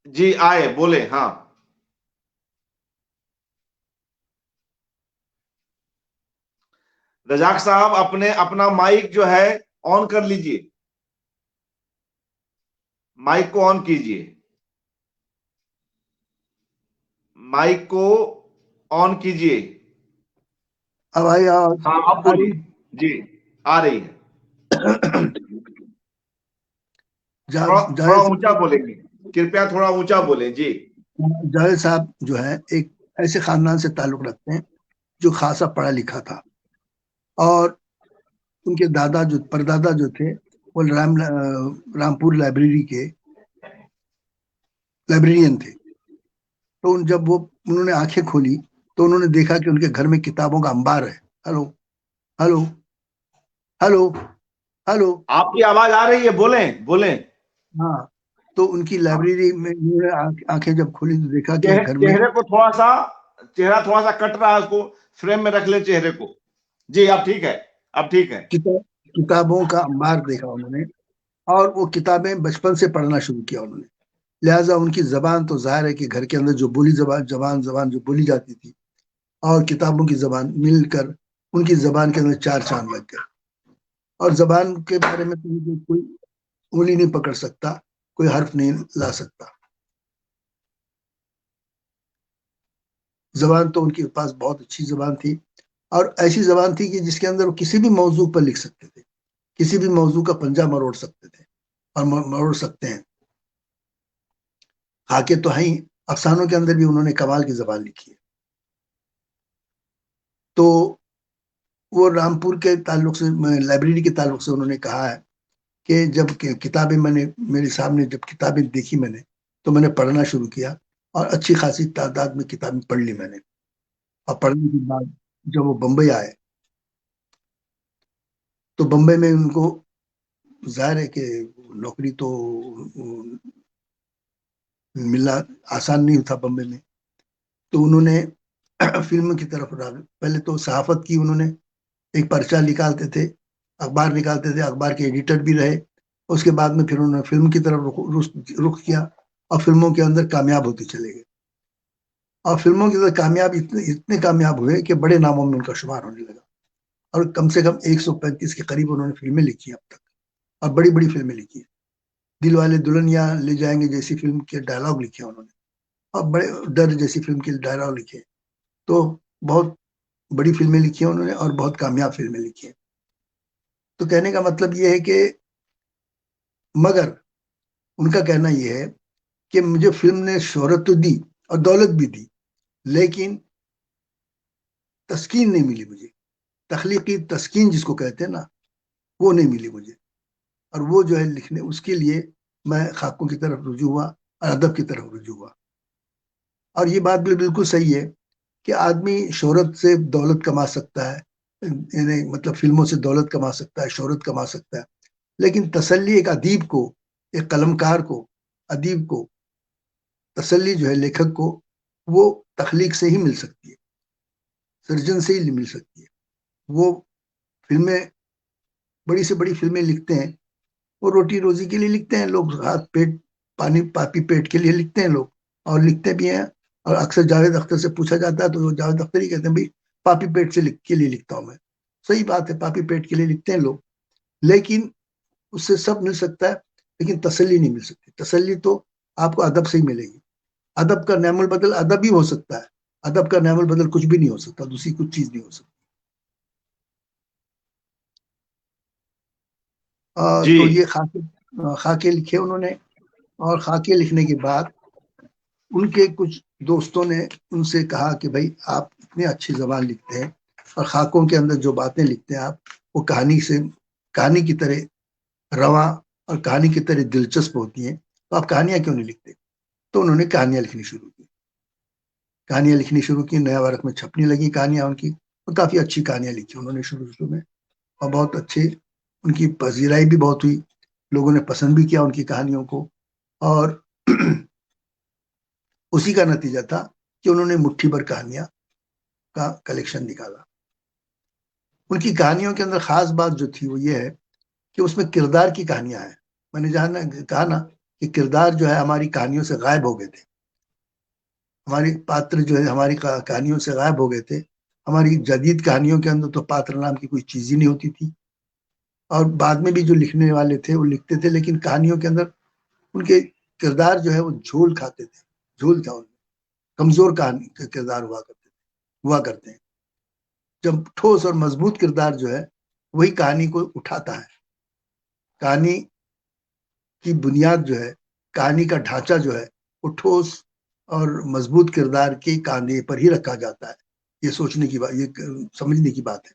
जी आए, बोले, हाँ। रजाक साहब, अपने अपना माइक जो है ऑन कर लीजिए, माइक को ऑन कीजिए, माइक को ऑन कीजिए। अब आई हाँ, आप आ रही। बोलिए। जी, आ रही है। थोड़ा थोड़ा जावेद ऊंचा बोलेंगे, कृपया थोड़ा ऊंचा बोले जी। जावेद साहब जो है एक ऐसे खानदान से ताल्लुक रखते हैं जो खासा पढ़ा लिखा था। और उनके दादा जो परदादा जो थे, वो रामपुर लाइब्रेरी के लाइब्रेरियन थे। तो जब वो उन्होंने आंखें खोली, तो उन्होंने देखा कि उनके घर में किताबों का अंबार है। Hello, hello, hello, hello. आपकी आवाज आ रही है, बोले बोले। हाँ, तो उनकी हाँ, लाइब्रेरी में उन्होंने आंखें जब खोली तो देखा कि घर में चेहरे को थोड़ा सा, चेहरा थोड़ा सा कट रहा है, उसको फ्रेम में रख ले चेहरे को। जी, अब ठीक है, अब ठीक है। किताबों का अंबार देखा उन्होंने। और वो किताबें बचपन से पढ़ना शुरू किया उन्होंने। लिहाजा उनकी जबान तो जाहिर है कि घर के अंदर जो बोली जबान जबान जबान जो बोली जाती थी और किताबों की जबान मिलकर उनकी जबान के अंदर चार चांद लग गए। और जबान के बारे में तो कोई उंगली नहीं पकड़ सकता, कोई हर्फ नहीं ला सकता। जबान तो उनके पास बहुत अच्छी जबान थी, और ऐसी जबान थी कि जिसके अंदर वो किसी भी मौजू पर लिख सकते थे, किसी भी मौजू का पंजा मरोड़ सकते थे और मरोड़ सकते हैं। हाके तो हैं ही, अफसानों के अंदर भी उन्होंने कमाल की जबान लिखी है। तो वो रामपुर के ताल्लुक से, लाइब्रेरी के ताल्लुक से उन्होंने कहा है कि जब किताबें मैंने मेरे सामने जब किताबें देखी मैंने, तो मैंने पढ़ना शुरू किया और अच्छी खासी तादाद में किताबें पढ़ ली मैंने। और पढ़ने के बाद जब वो बम्बई आए, तो बम्बई में उनको जाहिर है कि नौकरी तो मिलना आसान नहीं था बम्बई में। तो उन्होंने फिल्म की तरफ पहले तो सहाफत की, उन्होंने एक पर्चा निकालते थे, अखबार निकालते थे, अखबार के एडिटर भी रहे। उसके बाद में फिर उन्होंने फिल्म की तरफ रुख किया, और फिल्मों के अंदर कामयाब होते चले गए। और फिल्मों के अंदर कामयाब इतने इतने कामयाब हुए कि बड़े नामों में उनका शुमार होने लगा। और कम से कम 135 के करीब उन्होंने फिल्में लिखी अब तक, और बड़ी बड़ी फिल्में लिखी है। दिल वाले दुल्हनिया ले जाएंगे जैसी फिल्म के डायलॉग लिखे हैं उन्होंने, और बड़े डर जैसी फिल्म के डायलॉग लिखे। तो बहुत बड़ी फिल्में लिखी हैं उन्होंने, और बहुत कामयाब फिल्में लिखी हैं। तो कहने का मतलब ये है कि, मगर उनका कहना यह है कि मुझे फिल्म ने शोहरत तो दी और दौलत भी दी, लेकिन तस्कीन नहीं मिली मुझे। तख्लीकी तस्कीन जिसको कहते हैं ना, वो नहीं मिली मुझे। और वो जो है लिखने, उसके लिए मैं खाकों की तरफ रुजू हुआ और अदब की तरफ रुजू हुआ। और ये बात भी बिल्कुल सही है कि आदमी शोहरत से दौलत कमा सकता है, यानी मतलब फिल्मों से दौलत कमा सकता है, शोहरत कमा सकता है, लेकिन तसल्ली एक अदीब को, एक कलमकार को, अदीब को तसल्ली जो है, लेखक को, वो तख्लीक से ही मिल सकती है, सृजन से ही मिल सकती है। वो फिल्में, बड़ी से बड़ी फिल्में लिखते हैं, वो रोटी रोजी के लिए लिखते हैं लोग, हाथ पेट, पानी पापी पेट के लिए लिखते हैं लोग, और लिखते भी हैं। और अक्सर जावेद अख्तर से पूछा जाता है तो वो जावेद अख्तर ही कहते हैं, भाई पापी पेट से लिख के लिए लिखता हूं मैं। सही बात है, पापी पेट के लिए लिखते हैं लोग, लेकिन उससे सब मिल सकता है, लेकिन तसल्ली नहीं मिल सकती। तसल्ली तो आपको अदब से ही मिलेगी। अदब का नैमुल बदल अदब ही हो सकता है, अदब का नैमुल बदल कुछ भी नहीं हो सकता, दूसरी कुछ चीज नहीं हो सकती। जी। तो ये खाके खाके लिखे उन्होंने। और खाके लिखने के बाद उनके कुछ दोस्तों ने उनसे कहा कि भाई आप इतनी अच्छी जबान लिखते हैं, और खाकों के अंदर जो बातें लिखते हैं आप, वो कहानी की तरह रवा और कहानी की तरह दिलचस्प होती हैं, तो आप कहानियां क्यों नहीं लिखते? तो उन्होंने कहानियां लिखनी शुरू की। कहानियां लिखनी शुरू की, नया भारत में छपने लगी कहानियां उनकी, और काफी अच्छी कहानियां लिखी उन्होंने शुरू शुरू में। और बहुत अच्छे, उनकी पजीराई भी बहुत हुई, लोगों ने पसंद भी किया उनकी कहानियों को। और उसी का नतीजा था कि उन्होंने मुट्ठी भर कहानियां का कलेक्शन निकाला। उनकी कहानियों के अंदर खास बात जो थी वो ये है कि उसमें किरदार की कहानियां हैं। मैंने कहा ना कि किरदार जो है हमारी कहानियों से गायब हो गए थे, हमारी पात्र जो है हमारी कहानियों से गायब हो गए थे। हमारी जदीद कहानियों के अंदर तो पात्र नाम की कोई चीज ही नहीं होती थी। और बाद में भी जो लिखने वाले थे वो लिखते थे, लेकिन कहानियों के अंदर उनके किरदार जो है वो झोल खाते थे, झोल था उनमें, कमजोर कहानी के किरदार हुआ करते हैं। जब ठोस और मजबूत किरदार जो है वही कहानी को उठाता है। कहानी की बुनियाद जो है, कहानी का ढांचा जो है, वो ठोस और मजबूत किरदार के कांधे पर ही रखा जाता है। ये सोचने की बात, ये समझने की बात है।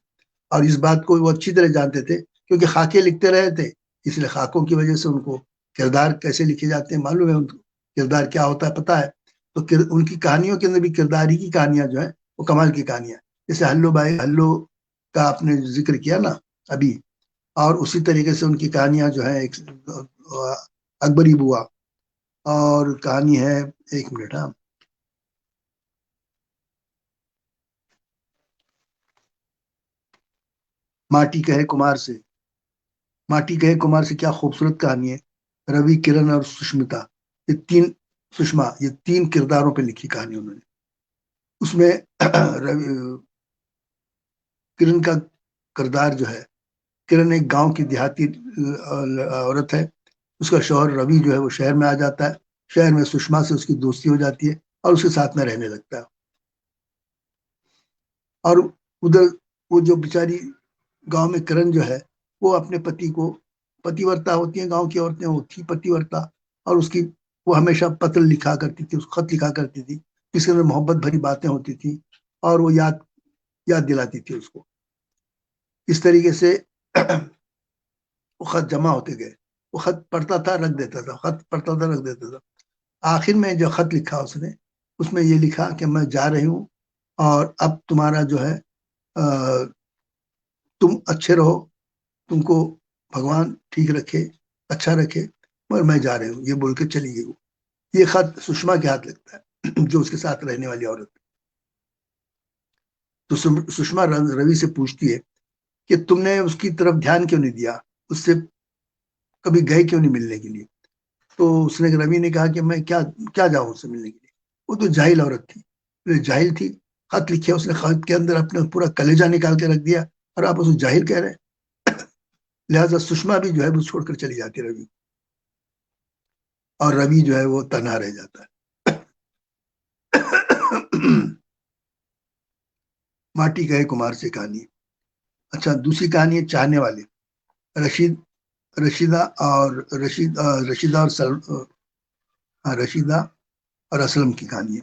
और इस बात को वो अच्छी तरह जानते थे, क्योंकि खाके लिखते रहे थे, इसलिए खाकों की वजह से उनको किरदार कैसे लिखे जाते हैं मालूम है, उनको किरदार क्या होता है पता है। तो उनकी कहानियों के अंदर भी किरदार ही की कहानियां जो है वो कमाल की कहानियां। जैसे हल्लो भाई हल्लो का आपने जिक्र किया ना अभी, और उसी तरीके से उनकी कहानियां जो है, एक अकबरी बुआ, और कहानी है, एक मिनट, हाँ, माटी कहे कुमार से। माटी कहे कुमार से क्या खूबसूरत कहानी है। रवि, किरण और सुष्मिता, ये तीन, सुषमा, ये तीन किरदारों पे लिखी कहानी उन्होंने। उसमें रवि, किरण का किरदार जो है, किरण एक गांव की देहाती औरत है। उसका शौहर रवि जो है वो शहर में आ जाता है। शहर में सुषमा से उसकी दोस्ती हो जाती है और उसके साथ में रहने लगता है। और उधर वो जो बेचारी गांव में करण जो है, वो अपने पति को, पतिव्रता होती है गांव की औरतें, वो थी पतिव्रता, और उसकी वो हमेशा पत्र लिखा करती थी, उस खत लिखा करती थी जिसके अंदर मोहब्बत भरी बातें होती थी, और वो याद याद दिलाती थी उसको। इस तरीके से वो खत जमा होते गए। वो खत पढ़ता था, रख देता था, खत पढ़ता था, रख देता था। आखिर में जो खत लिखा उसने, उसमें ये लिखा कि मैं जा रही हूँ, और अब तुम्हारा जो है तुम अच्छे रहो, तुमको भगवान ठीक रखे, अच्छा रखे, मगर मैं जा रही हूँ, ये बोल के चली गई वो। ये खत सुषमा के हाथ लगता है, जो उसके साथ रहने वाली औरत। तो सुषमा रवि से पूछती है कि तुमने उसकी तरफ ध्यान क्यों नहीं दिया, उससे कभी गए क्यों नहीं मिलने के लिए। तो उसने, रवि ने कहा कि मैं क्या क्या जाऊं उससे मिलने के लिए, वो तो जाहिल औरत थी। तो जाहिल थी, खत लिखे उसने, खत के अंदर अपने पूरा कलेजा निकाल के रख दिया, और आप उसे जाहिल कह रहे हैं। लिहाजा सुषमा भी जो है वो छोड़कर चली जाती है रवि, और रवि जो है वो तन्हा रह जाता है। माटी गए कुमार से कहानी। अच्छा, दूसरी कहानी है चाहने वाले। रशीद रशीदा और रशीदा और रशीदा और असलम की कहानी है।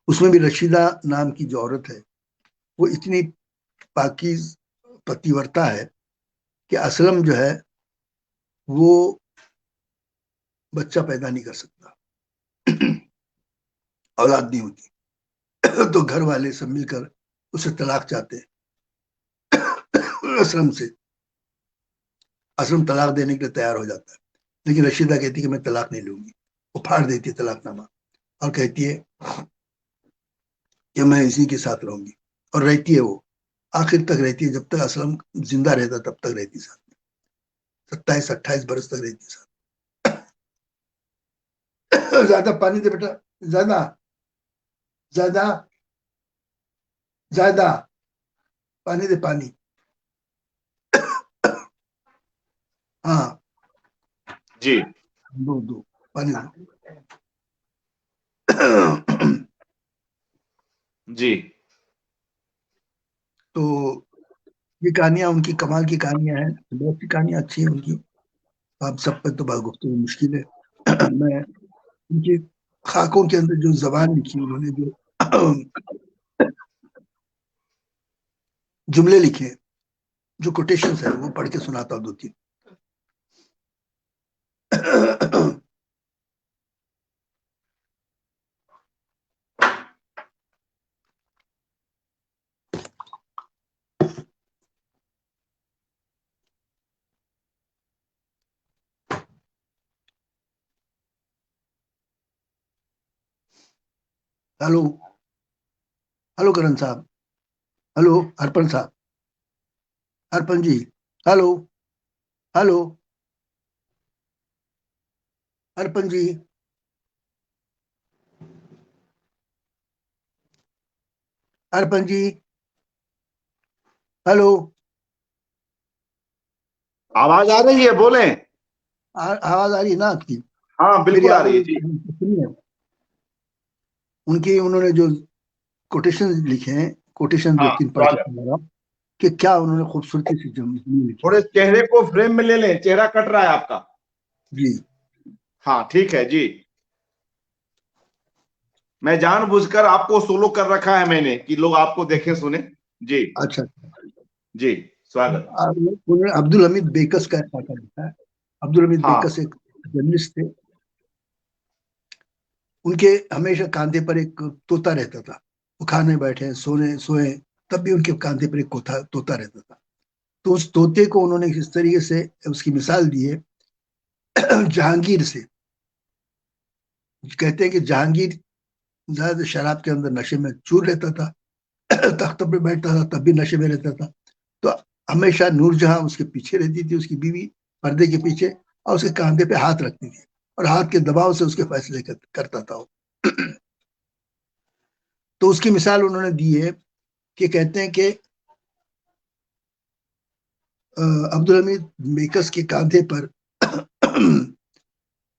उसमें भी रशीदा नाम की जो औरत है, वो इतनी पाकीज पतिव्रता है कि असलम जो है वो बच्चा पैदा नहीं कर सकता, औलाद नहीं होती। तो घर वाले सब मिलकर उसे तलाक चाहते हैं असलम से। असलम तलाक देने के लिए तैयार हो जाता है, लेकिन रशीदा कहती है कि मैं तलाक नहीं लूंगी। वो फाड़ देती है तलाकनामा, और कहती है कि मैं इसी के साथ रहूंगी, और रहती है वो, आखिर तक रहती है, जब तक असलम जिंदा रहता तब तक रहती साथ में, 27-28 बरस तक रहती साथ। ज्यादा पानी दे बेटा, ज्यादा ज्यादा ज्यादा पानी दे, पानी। हाँ, जी दो दो, पानी दो। जी। तो ये कहानियां उनकी कमाल की कहानियां हैं, बहुत सी कहानियां अच्छी हैं उनकी। आप सब पे तो बात गुफ्तगू मुश्किल है। मैं उनकी खाकों के अंदर जो जबान लिखी, उन्होंने जो जुमले लिखे, जो कोटेशंस है, वो पढ़ के सुनाता हूँ दो तीन। हेलो, हेलो करण साहब, हेलो अर्पण साहब, अर्पण जी, हेलो, हेलो अर्पण जी, अर्पण जी, हेलो। आवाज आ रही है, बोले। आवाज आ रही है ना आपकी? हाँ मेरी बिल्कुल आ रही आवाज है जी। सुनिए। उनकी, उन्होंने जो कोटेशन लिखे हैं, कोटेशन दो हाँ तीन पढ़ के स्वागत। सुना रहा हूं, कि क्या उन्होंने खूबसूरती से जुमले लिखे थोड़े हैं। चेहरे को फ्रेम में ले लें, चेहरा कट रहा है आपका। जी। हाँ ठीक है जी। मैं जानबूझकर आपको सोलो कर रखा है मैंने, कि लोग आपको देखें सुने। जी अच्छा। जी। स्वागत। उन्होंने अब्दुल हमीद बेकस का खाता लिखा है। अब्दुल हमीद हाँ बेकस एक जर्नलिस्ट थे। उनके हमेशा कांधे पर एक तोता रहता था। वो खाने बैठे, सोने सोए, तब भी उनके कांधे पर एक तोता रहता था। तो उस तोते को उन्होंने किस तरीके से उसकी मिसाल दी है, जहांगीर से। कहते हैं कि जहांगीर ज्यादा शराब के अंदर नशे में चूर रहता था, तख्त पे बैठता था तब भी नशे में रहता था। तो हमेशा नूरजहां उसके पीछे रहती थी, उसकी बीवी, पर्दे के पीछे, और उसके कांधे पे हाथ रखती थी, और हाथ के दबाव से उसके फैसले करता था वो। तो उसकी मिसाल उन्होंने दी है, कि कहते हैं कि अब्दुल हमीद बेकस के कांधे पर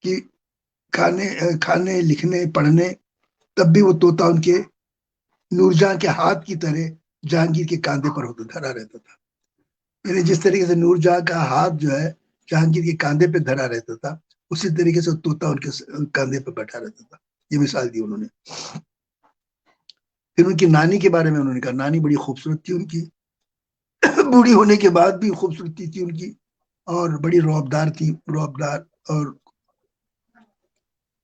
कि खाने खाने लिखने पढ़ने, तब भी वो तोता उनके नूरजहां के हाथ की तरह जहांगीर के कंधे पर होता धरा रहता था। यानी जिस तरीके से नूरजहां का हाथ जो है जहांगीर के कंधे पे धरा रहता था, उसी तरीके से तोता उनके कंधे पे बैठा रहता था। ये मिसाल दी उन्होंने। फिर उनकी नानी के बारे में उन्होंने कहा, नानी बड़ी खूबसूरत थी उनकी, बूढ़ी होने के बाद भी खूबसूरती थी उनकी, और बड़ी रौबदार थी, रौबदार और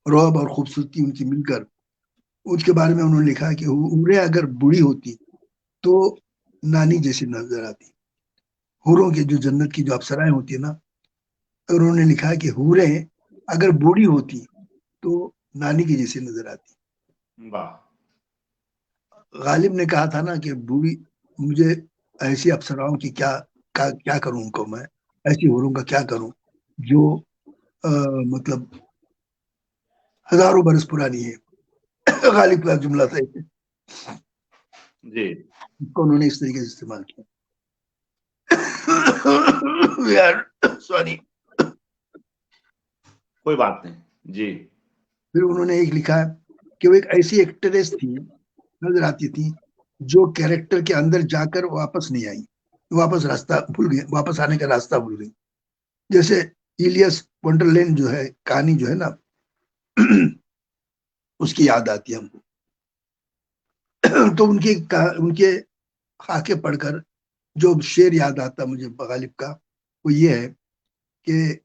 रौब और खूबसूरती उनकी मिलकर। उसके बारे में उन्होंने लिखा कि हूरें अगर बूढ़ी होती तो नानी जैसी नजर आती। हूरों की जो जन्नत की जो अप्सराएं होती है ना, उन्होंने लिखा है कि हूरें अगर बूढ़ी होती तो नानी की जैसी नजर आती। वाह। गालिब ने कहा था ना कि बूढ़ी, मुझे ऐसी अप्सराओं की क्या करूं उनको मैं, ऐसी हूरों का क्या करूं जो आ, मतलब हजारों बरस पुरानी है। गालिब का जुमला था ये। जी। इसको उन्होंने इस तरीके से इस्तेमाल किया। यार सॉरी। कोई बात नहीं जी। फिर उन्होंने एक लिखा है कि वो एक ऐसी एक्ट्रेस थी, नजर आती थी, जो कैरेक्टर के अंदर जाकर वापस नहीं आई, वापस रास्ता भूल गई, वापस आने का रास्ता भूल गई। जैसे इलियस वंडरलैंड जो है कहानी जो है ना, उसकी याद आती है हमको। तो उनके खाके पढ़कर जो शेर याद आता मुझे गालिब का, वो ये है कि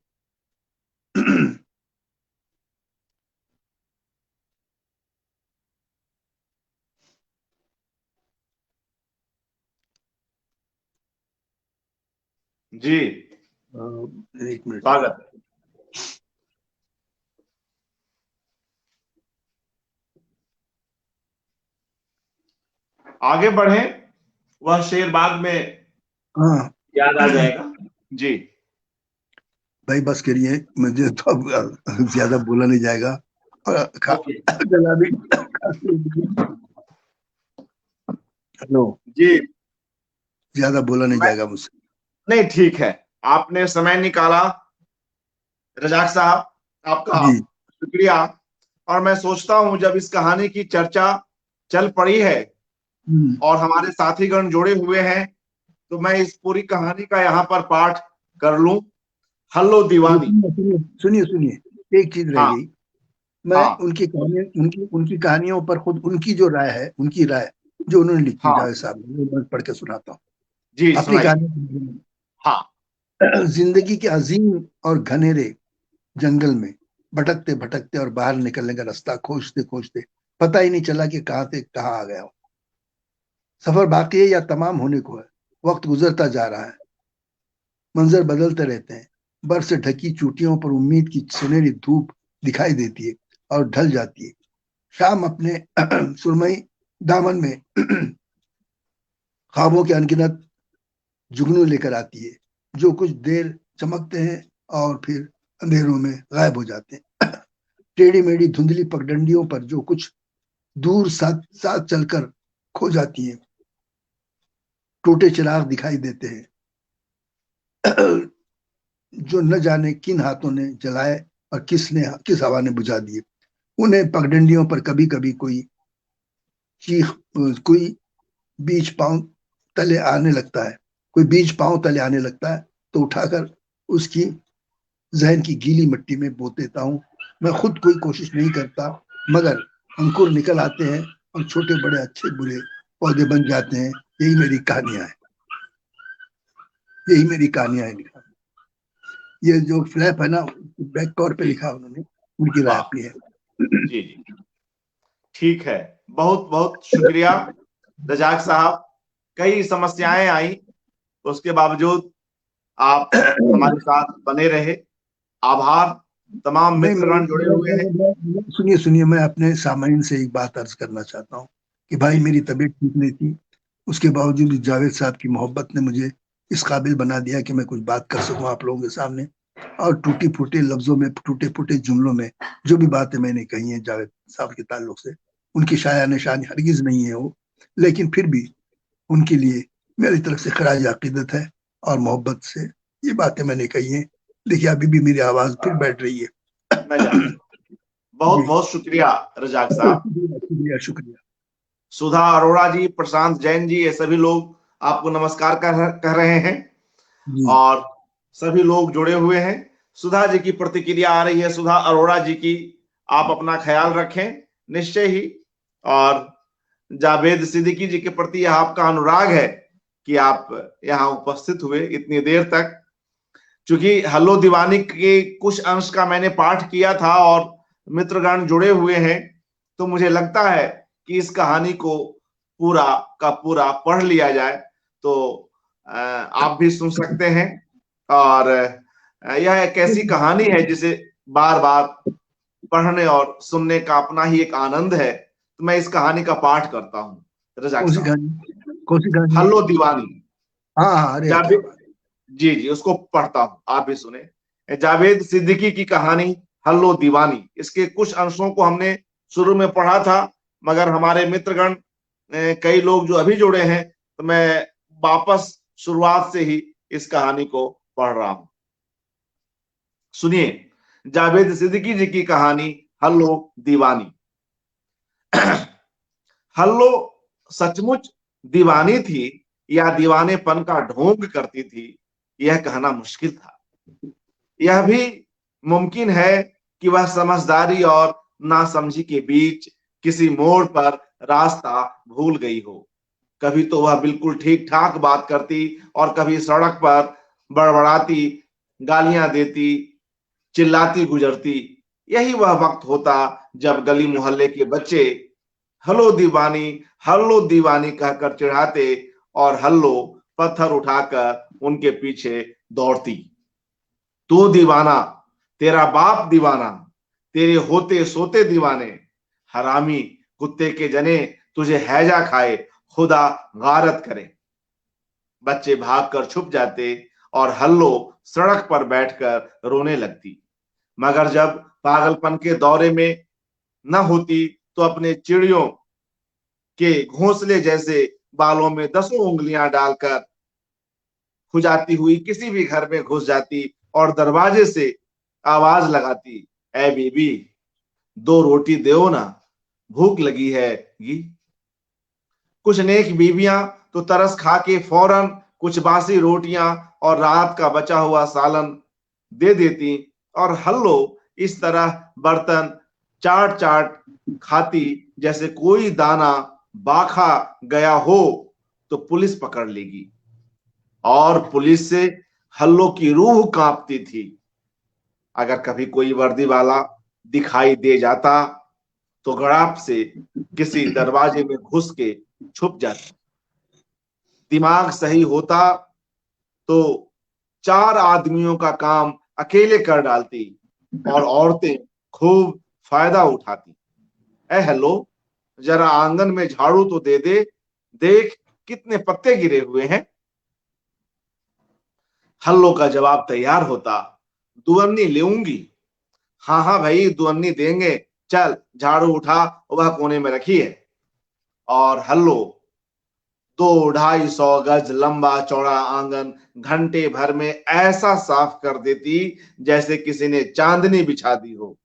जी। एक मिनट। स्वागत है। आगे बढ़े, वह शेर बाद में हाँ याद आ जाएगा। जी। भाई बस करिए, मुझे तो अब ज्यादा बोला नहीं जाएगा, और ओके। गला भी। हेलो। जी। ज्यादा बोला नहीं मैं जाएगा मुझसे। नहीं, ठीक है, आपने समय निकाला रजाक साहब, आपका जी। शुक्रिया। और मैं सोचता हूं जब इस कहानी की चर्चा चल पड़ी है हम्म। और हमारे साथीगण जुड़े हुए हैं, तो मैं इस पूरी कहानी का यहाँ पर पाठ कर लूं। हल्लो दीवानी। सुनिए सुनिए सुनिए सुनिए, एक चीज रह हाँ। गई। मैं हाँ। उनकी कहानी, उनकी कहानियों पर खुद उनकी जो राय है, उनकी राय जो उन्होंने लिखी है हाँ। जावेद साहब ने, वो मैं पढ़ के सुनाता हूँ जी अपनी सुनाइए। कहानी। हाँ। जिंदगी के अजीम और घनेरे जंगल में भटकते भटकते और बाहर निकलने का रास्ता खोजते खोजते पता ही नहीं चला कि कहाँ से कहाँ आ गया हो। सफर बाकी है या तमाम होने को है। वक्त गुजरता जा रहा है, मंजर बदलते रहते हैं। बर्फ से ढकी चोटियों पर उम्मीद की सुनहरी धूप दिखाई देती है और ढल जाती है। शाम अपने सुरमई दामन में ख्वाबों के अनगिनत जुगनू लेकर आती है, जो कुछ देर चमकते हैं और फिर अंधेरों में गायब हो जाते हैं। टेढ़ी मेढ़ी धुंधली पगडंडियों पर जो कुछ दूर साथ साथ चलकर खो जाती है। टूटे चिराग दिखाई देते हैं, जो न जाने किन हाथों ने जलाए और किस हवा ने बुझा दिए। उन्हें पगडंडियों पर कभी कभी चीख कोई बीज पांव तले आने लगता है, कोई बीज पांव तले आने लगता है, तो उठाकर उसकी जहन की गीली मिट्टी में बो देता हूँ। मैं खुद कोई कोशिश नहीं करता, मगर अंकुर निकल आते हैं और छोटे बड़े अच्छे बुरे पौधे बन जाते हैं। यही मेरी कहानियां है, यही मेरी कहानियां है लिखा। ये जो फ्लैप है ना, बैक कवर पे जी। लिखा उन्होंने, उनकी राय वाह। अपनी है। जी जी। ठीक है, बहुत बहुत शुक्रिया रजाक साहब। कई समस्याएं आई, उसके बावजूद आप हमारे साथ बने रहे। आभार। तमाम नहीं, मित्रगण जुड़े हुए हैं। सुनिए सुनिए, मैं अपने सामाइन से एक बात अर्ज करना चाहता हूँ कि भाई जी। मेरी तबीयत ठीक नहीं थी, उसके बावजूद जावेद साहब की मोहब्बत ने मुझे इस काबिल बना दिया कि मैं कुछ बात कर सकूं आप लोगों के सामने। और टूटी फूटे लफ्जों में, टूटे फूटे जुमलों में जो भी बातें मैंने कही हैं जावेद साहब के ताल्लुक से, उनकी शाया निशानी हरगिज नहीं है वो, लेकिन फिर भी उनके लिए मेरी तरफ से खराज अकीदत है और मोहब्बत से ये बातें मैंने कही हैं। देखिए अभी भी मेरी आवाज फिर बैठ रही है। मैं जानता हूँ। बहुत जी। बहुत शुक्रिया रजाक साहब। शुक्रिया शुक्रिया शुक्रिया। सुधा अरोड़ा जी, प्रशांत जैन जी, ये सभी लोग आपको नमस्कार कह रहे हैं जी। और सभी लोग जुड़े हुए हैं। सुधा जी की प्रतिक्रिया आ रही है, सुधा अरोड़ा जी की, आप अपना ख्याल रखें निश्चय ही। और जावेद सिद्दीकी जी के प्रति आपका अनुराग है कि आप यहाँ उपस्थित हुए इतनी देर तक। चूंकि हल्लो दीवानी के कुछ अंश का मैंने पाठ किया था और मित्रगण जुड़े हुए हैं, तो मुझे लगता है कि इस कहानी को पूरा का पूरा पढ़ लिया जाए तो आप भी सुन सकते हैं। और यह एक ऐसी कहानी है जिसे बार बार पढ़ने और सुनने का अपना ही एक आनंद है। तो मैं इस कहानी का पाठ करता हूँ। रजाक कौन सी साहब, कहानी, कौन सी कहानी है? हल्लो दीवानी। हाँ हाँ, अरे क्या जावेद, बात। जी जी, उसको पढ़ता हूँ, आप भी सुने। जावेद सिद्दीकी की कहानी हल्लो दीवानी, इसके कुछ अंशों को हमने शुरू में पढ़ा था, मगर हमारे मित्रगण कई लोग जो अभी जुड़े हैं, तो मैं वापस शुरुआत से ही इस कहानी को पढ़ रहा हूं। सुनिए, जावेद सिद्दीकी जी की कहानी हल्लो दीवानी। हल्लो सचमुच दीवानी थी या दीवानेपन का ढोंग करती थी, यह कहना मुश्किल था। यह भी मुमकिन है कि वह समझदारी और नासमझी के बीच किसी मोड़ पर रास्ता भूल गई हो। कभी तो वह बिल्कुल ठीक ठाक बात करती और कभी सड़क पर बड़बड़ाती, गालियां देती, चिल्लाती गुजरती। यही वह वक्त होता जब गली मोहल्ले के बच्चे हल्लो दीवानी कहकर चिढ़ाते और हल्लो पत्थर उठाकर उनके पीछे दौड़ती। तू दीवाना, तेरा बाप दीवाना, तेरे होते सोते दीवाने, हरामी कुत्ते के जने, तुझे हैजा खाए, खुदा गारत करे। बच्चे भागकर छुप जाते और हल्लो सड़क पर बैठकर रोने लगती। मगर जब पागलपन के दौरे में न होती तो अपने चिड़ियों के घोंसले जैसे बालों में 10 उंगलियां डालकर खुजाती हुई किसी भी घर में घुस जाती और दरवाजे से आवाज लगाती, ऐ बीबी, 2 रोटी दो ना, भूख लगी है गी। कुछ नेक बीबियां तो तरस खा के फौरन कुछ बासी रोटियां और रात का बचा हुआ सालन दे देती और हल्लो इस तरह बर्तन चाट चाट खाती जैसे कोई दाना बाखा गया हो तो पुलिस पकड़ लेगी। और पुलिस से हल्लो की रूह कांपती थी। अगर कभी कोई वर्दी वाला दिखाई दे जाता तो गड़ाप से किसी दरवाजे में घुस के छुप जाती। दिमाग सही होता तो 4 आदमियों का काम अकेले कर डालती और औरतें खूब फायदा उठाती। ए हेलो, जरा आंगन में झाड़ू तो दे दे, देख कितने पत्ते गिरे हुए हैं। हल्लो का जवाब तैयार होता, दुअन्नी लेऊंगी। हाँ हाँ भाई, दुअन्नी देंगे, चल झाड़ू उठा, वह कोने में रखी है। और हल्लो 200-250 गज लंबा चौड़ा आंगन घंटे भर में ऐसा साफ कर देती जैसे किसी ने चांदनी बिछा दी हो।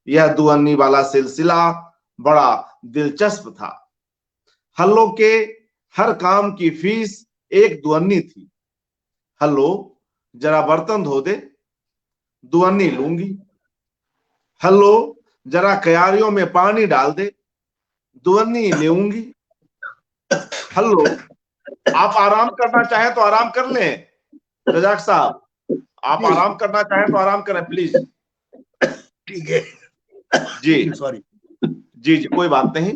यह दुअन्नी वाला सिलसिला बड़ा दिलचस्प था। हल्लो के हर काम की फीस 1 दुअन्नी थी। हल्लो जरा बर्तन धो दे, दुअन्नी लूंगी। हल्लो जरा क्यारियों में पानी डाल दे, दुअन्नी लेऊंगी। हल्लो आप आराम करना चाहें तो आराम कर लें, रजाक साहब, आप जी आराम करना चाहें तो आराम करें प्लीज। ठीक है। जी सॉरी। जी जी, कोई बात नहीं।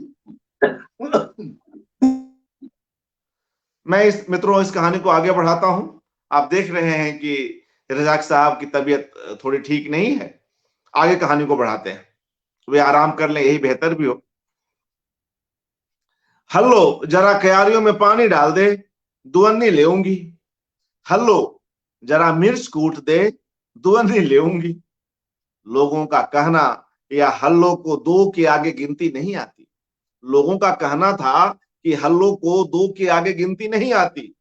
मैं इस मित्रों इस कहानी को आगे बढ़ाता हूं। आप देख रहे हैं कि रजाक साहब की तबीयत थोड़ी ठीक नहीं है। आगे कहानी को बढ़ाते हैं, वे आराम कर लें, यही बेहतर भी हो। हल्लो जरा क्यारियों में पानी डाल दे, दुअन्नी लेऊंगी। हल्लो जरा मिर्च कूट दे, दुअन्नी लेऊंगी। लोगों का कहना या हल्लो को 2 के आगे गिनती नहीं आती। लोगों का कहना था कि हल्लो को 2 के आगे गिनती नहीं आती।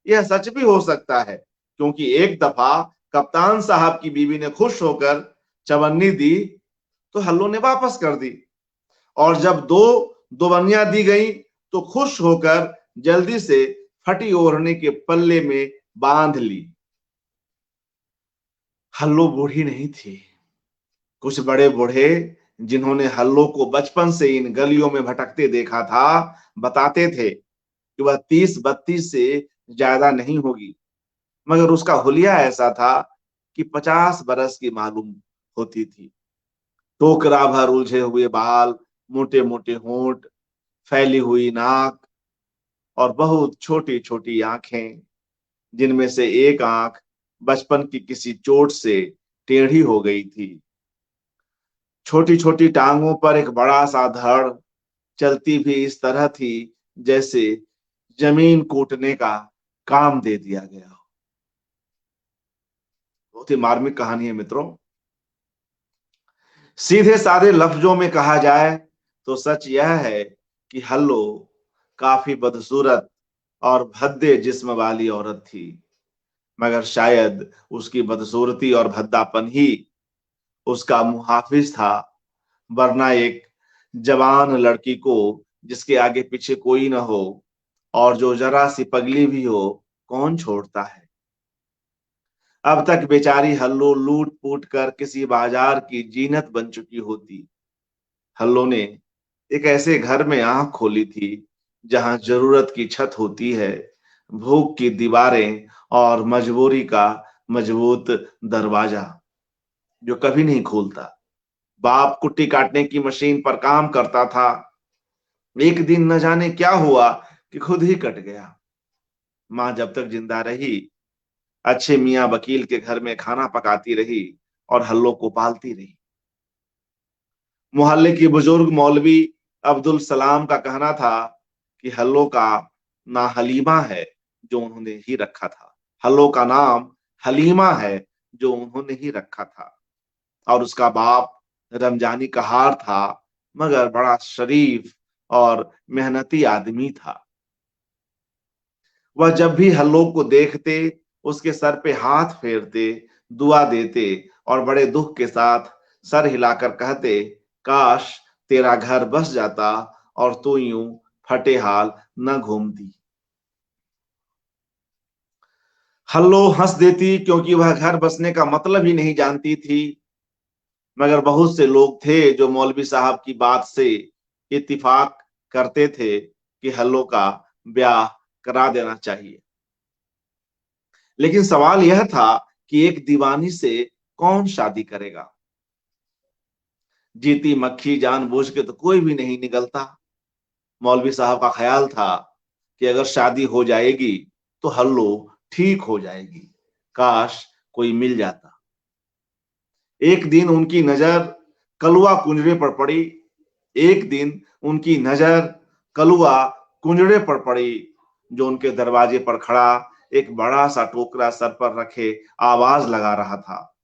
यह सच भी हो सकता है, क्योंकि एक दफा कप्तान साहब की बीवी ने खुश होकर चवन्नी दी तो हल्लो ने वापस कर दी। और जब 2 दोबनिया दी गई तो खुश होकर जल्दी से फटी ओढ़ने के पल्ले में बांध ली। हल्लो बूढ़ी नहीं थी। कुछ बड़े बूढ़े जिन्होंने हल्लो को बचपन से इन गलियों में भटकते देखा था, बताते थे कि वह 30-32 से ज्यादा नहीं होगी, मगर उसका हुलिया ऐसा था कि 50 बरस की मालूम होती थी। टोकरा भर उलझे हुए बाल, मोटे मोटे होंठ, फैली हुई नाक और बहुत छोटी छोटी आंखें, जिनमें से एक आंख बचपन की किसी चोट से टेढ़ी हो गई थी। छोटी छोटी टांगों पर एक बड़ा सा धड़, चलती भी इस तरह थी जैसे जमीन कूटने का काम दे दिया गया हो। बहुत ही मार्मिक कहानी है मित्रों। सीधे साधे लफ्जों में कहा जाए तो सच यह है कि हल्लो काफी बदसूरत और भद्दे जिस्म वाली औरत थी, मगर शायद उसकी बदसूरती और भद्दापन ही उसका मुहाफिज था, वरना एक जवान लड़की को जिसके आगे पीछे कोई न हो और जो जरा सी पगली भी हो, कौन छोड़ता है। अब तक बेचारी हल्लो लूट पूट कर किसी बाजार की जीनत बन चुकी होती। हल्लो ने एक ऐसे घर में आंख खोली थी जहां जरूरत की छत होती है, भूख की दीवारें और मजबूरी का मजबूत दरवाजा जो कभी नहीं खुलता। बाप कुट्टी काटने की मशीन पर काम करता था। एक दिन न जाने क्या हुआ कि खुद ही कट गया। मां जब तक जिंदा रही, अच्छे मियां वकील के घर में खाना पकाती रही और हल्लो को पालती रही। मोहल्ले की बुजुर्ग मौलवी अब्दुल सलाम का कहना था कि हल्लो का ना हलीमा है जो उन्होंने ही रखा था, हल्लो का नाम हलीमा है जो उन्होंने ही रखा था। और उसका बाप रमजानी कहार था, मगर बड़ा शरीफ और मेहनती आदमी था। वह जब भी हल्लो को देखते उसके सर पे हाथ फेरते, दुआ देते और बड़े दुख के साथ सर हिलाकर कहते, काश तेरा घर बस जाता और तू यूं फटे हाल न घूमती। हल्लो हंस देती क्योंकि वह घर बसने का मतलब ही नहीं जानती थी, मगर बहुत से लोग थे जो मौलवी साहब की बात से इत्तिफाक करते थे कि हल्लो का ब्याह करा देना चाहिए। लेकिन सवाल यह था कि एक दीवानी से कौन शादी करेगा। जीती मक्खी जानबूझ के तो कोई भी नहीं निकलता। मौलवी साहब का ख्याल था कि अगर शादी हो जाएगी तो हल्लो ठीक हो जाएगी, काश कोई मिल जाता। एक दिन उनकी नजर कलुआ कुंजड़े पर पड़ी। एक दिन उनकी नजर कलुआ कुंजड़े पर पड़ी जो उनके दरवाजे पर खड़ा एक बड़ा सा टोकरा सर पर रखे आवाज लगा रहा था,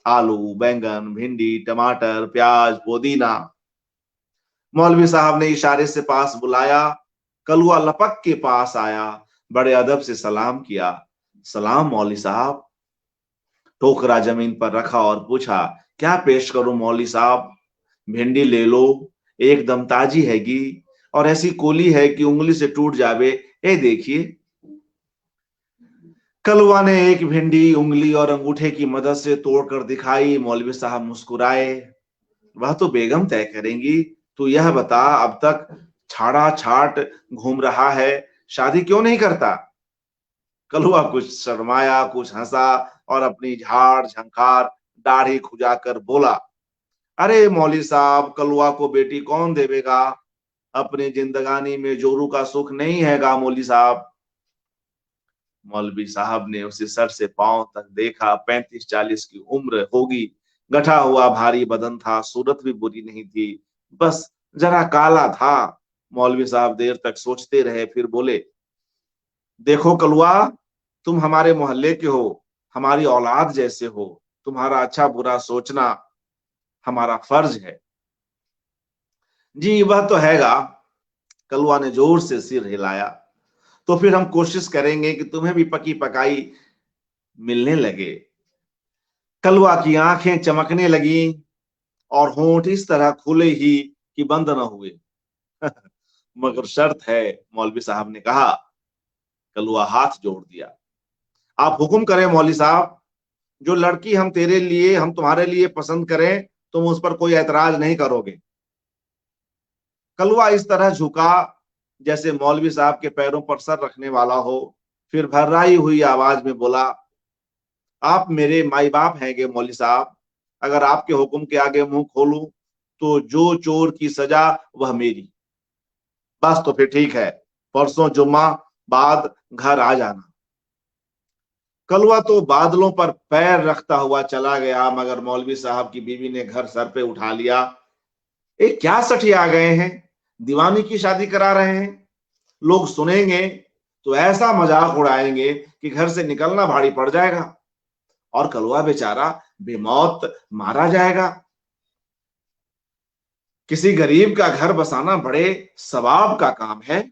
आलू, बैंगन, भिंडी, टमाटर, प्याज, पुदीना। मौलवी साहब ने इशारे से पास बुलाया। कलुआ लपक के पास आया, बड़े अदब से सलाम किया। सलाम मौलवी साहब। टोकरा जमीन पर रखा और पूछा, क्या पेश करूं मौलवी साहब। भिंडी ले लो, एकदम ताजी हैगी और ऐसी कोली है कि उंगली से टूट जावे। ए देखिए। कलुआ ने एक भिंडी उंगली और अंगूठे की मदद से तोड़कर दिखाई। मौलवी साहब मुस्कुराए। वह तो बेगम तय करेंगी, तू यह बता अब तक छाड़ा छाट घूम रहा है, शादी क्यों नहीं करता। कलुआ कुछ शर्माया, कुछ हंसा और अपनी झाड़ झंकार दाढ़ी खुजाकर बोला, अरे मौली साहब, कलुआ को बेटी कौन देवेगा। अपनी जिंदगानी में जोरू का सुख नहीं हैगा मौली साहब। मौलवी साहब ने उसे सर से पांव तक देखा। 35-40 की उम्र होगी, गठा हुआ भारी बदन था, सूरत भी बुरी नहीं थी, बस जरा काला था। मौलवी साहब देर तक सोचते रहे, फिर बोले, देखो कलुआ, तुम हमारे मोहल्ले के हो, हमारी औलाद जैसे हो, तुम्हारा अच्छा बुरा सोचना हमारा फर्ज है। जी वह तो हैगा। कलुआ ने जोर से सिर हिलाया। तो फिर हम कोशिश करेंगे कि तुम्हें भी पकी पकाई मिलने लगे। कलुआ की आंखें चमकने लगी और होंठ इस तरह खुले ही कि बंद न हुए। मगर शर्त है, मौलवी साहब ने कहा। कलुआ हाथ जोड़ दिया। आप हुक्म करें मौलवी साहब, जो लड़की हम तुम्हारे लिए पसंद करें, तुम उस पर कोई ऐतराज नहीं करोगे। कलुआ इस तरह झुका जैसे मौलवी साहब के पैरों पर सर रखने वाला हो, फिर भर्राई हुई आवाज में बोला, आप मेरे माई बाप हैंगे मौलवी साहब, अगर आपके हुक्म के आगे मुंह खोलूं तो जो चोर की सजा वह मेरी। बस तो फिर ठीक है, परसों जुम्मा बाद घर आ जाना। कलवा तो बादलों पर पैर रखता हुआ चला गया, मगर मौलवी साहब की बीवी ने घर सर पे उठा लिया। ये क्या सठिया गए हैं, दीवानी की शादी करा रहे हैं। लोग सुनेंगे तो ऐसा मजाक उड़ाएंगे कि घर से निकलना भारी पड़ जाएगा और कलवा बेचारा बेमौत मारा जाएगा। किसी गरीब का घर बसाना बड़े सवाब का काम है,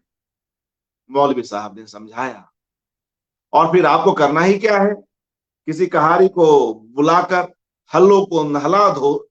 मौलवी साहब ने समझाया। और फिर आपको करना ही क्या है, किसी कहारी को बुलाकर हल्लों को नहला धो।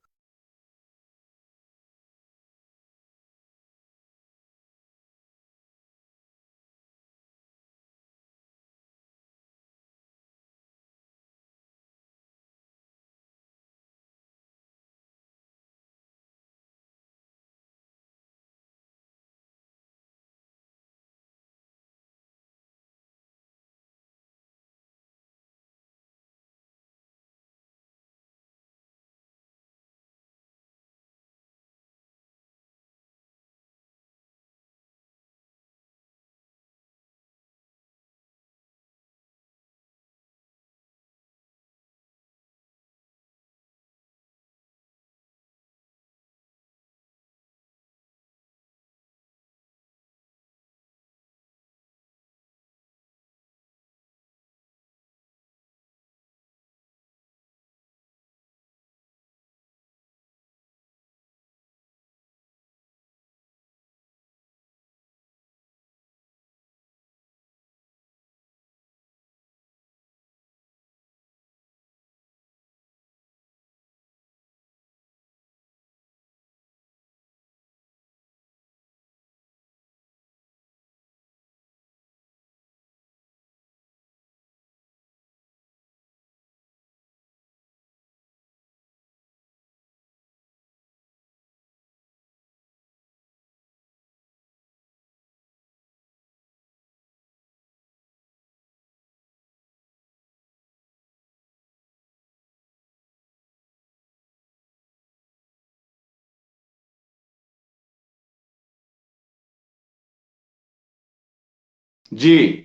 जी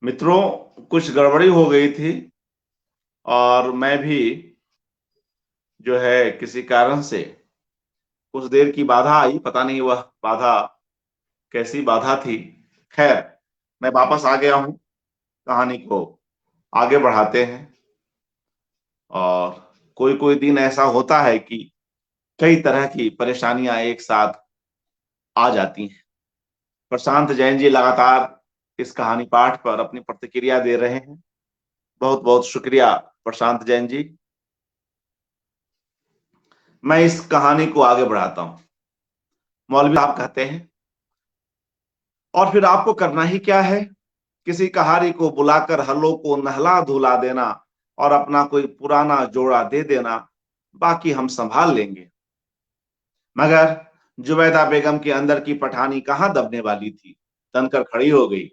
मित्रों, कुछ गड़बड़ी हो गई थी और मैं भी जो है किसी कारण से कुछ देर की बाधा आई, पता नहीं वह बाधा कैसी बाधा थी। खैर, मैं वापस आ गया हूं, कहानी को आगे बढ़ाते हैं। और कोई कोई दिन ऐसा होता है कि कई तरह की परेशानियां एक साथ आ जाती हैं। प्रशांत जैन जी लगातार इस कहानी पाठ पर अपनी प्रतिक्रिया दे रहे हैं। बहुत बहुत शुक्रिया प्रशांत जैन जी। मैं इस कहानी को आगे बढ़ाता हूं। मौलवी साहब कहते हैं, और फिर आपको करना ही क्या है, किसी कहारी को बुलाकर हलों को नहला धुला देना और अपना कोई पुराना जोड़ा दे देना, बाकी हम संभाल लेंगे। मगर जुबैदा बेगम के अंदर की पठानी कहां दबने वाली थी, तनकर खड़ी हो गई।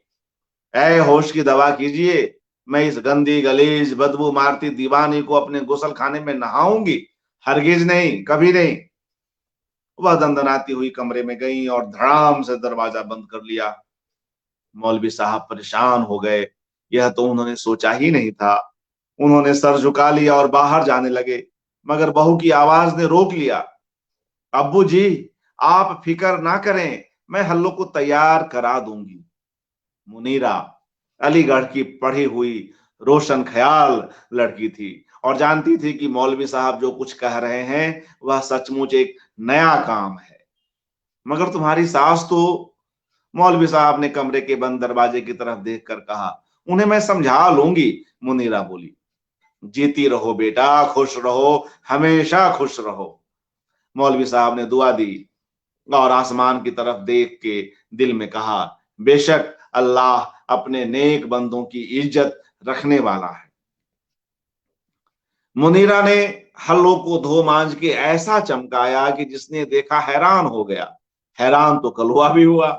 ऐ होश की दवा कीजिए, मैं इस गंदी गलीज बदबू मारती दीवानी को अपने गुसल खाने में नहाऊंगी? हरगिज नहीं, कभी नहीं। वह दंदनाती हुई कमरे में गई और धड़ाम से दरवाजा बंद कर लिया। मौलवी साहब परेशान हो गए, यह तो उन्होंने सोचा ही नहीं था। उन्होंने सर झुका लिया और बाहर जाने लगे, मगर बहू की आवाज ने रोक लिया। अब्बू जी, आप फिक्र ना करें, मैं हल्लों को तैयार करा दूंगी। मुनीरा अलीगढ़ की पढ़ी हुई रोशन ख्याल लड़की थी और जानती थी कि मौलवी साहब जो कुछ कह रहे हैं वह सचमुच एक नया काम है। मगर तुम्हारी सास तो, मौलवी साहब ने कमरे के बंद दरवाजे की तरफ देखकर कहा। उन्हें मैं समझा लूंगी, मुनीरा बोली। जीती रहो बेटा, खुश रहो, हमेशा खुश रहो। मौलवी साहब ने दुआ दी और आसमान की तरफ देख के दिल में कहा, बेशक अल्लाह अपने नेक बंदों की इज्जत रखने वाला है। मुनीरा ने हल्लों को धो मांझ के ऐसा चमकाया कि जिसने देखा हैरान हो गया। हैरान तो कलुआ भी हुआ,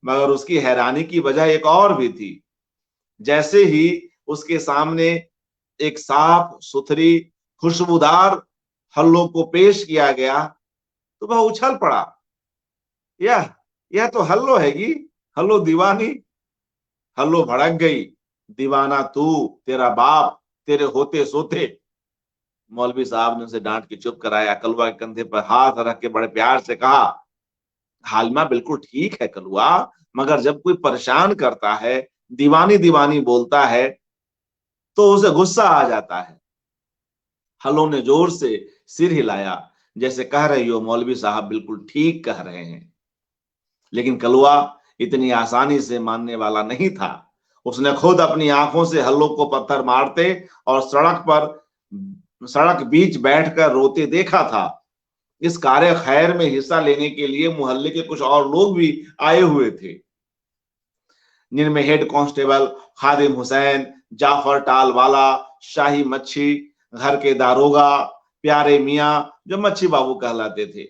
मगर उसकी हैरानी की वजह एक और भी थी। जैसे ही उसके सामने एक साफ सुथरी खुशबूदार हल्लों को पेश किया गया तो वह उछल पड़ा। यह तो हल्लो हैगी, हल्लो दीवानी। हल्लो भड़क गई, दीवाना तू, तेरा बाप, तेरे होते सोते। मौलवी साहब ने उसे डांट के चुप कराया, कलुआ के कंधे पर हाथ रख के बड़े प्यार से कहा, हालिमा बिल्कुल ठीक है कलुआ, मगर जब कोई परेशान करता है, दीवानी दीवानी बोलता है, तो उसे गुस्सा आ जाता है। हल्लों ने जोर से सिर हिलाया, जैसे कह रही हो मौलवी साहब बिल्कुल ठीक कह रहे हैं। लेकिन कलुआ इतनी आसानी से मानने वाला नहीं था। उसने खुद अपनी आंखों से हल्लों को पत्थर मारते और सड़क बीच बैठकर रोते देखा था। इस कार्य खैर में हिस्सा लेने के लिए मोहल्ले के कुछ और लोग भी आए हुए थे, जिनमें हेड कांस्टेबल खादिम हुसैन, जाफर टालवाला, शाही मच्छी घर के दारोगा प्यारे मियां जो मच्छी बाबू कहलाते थे,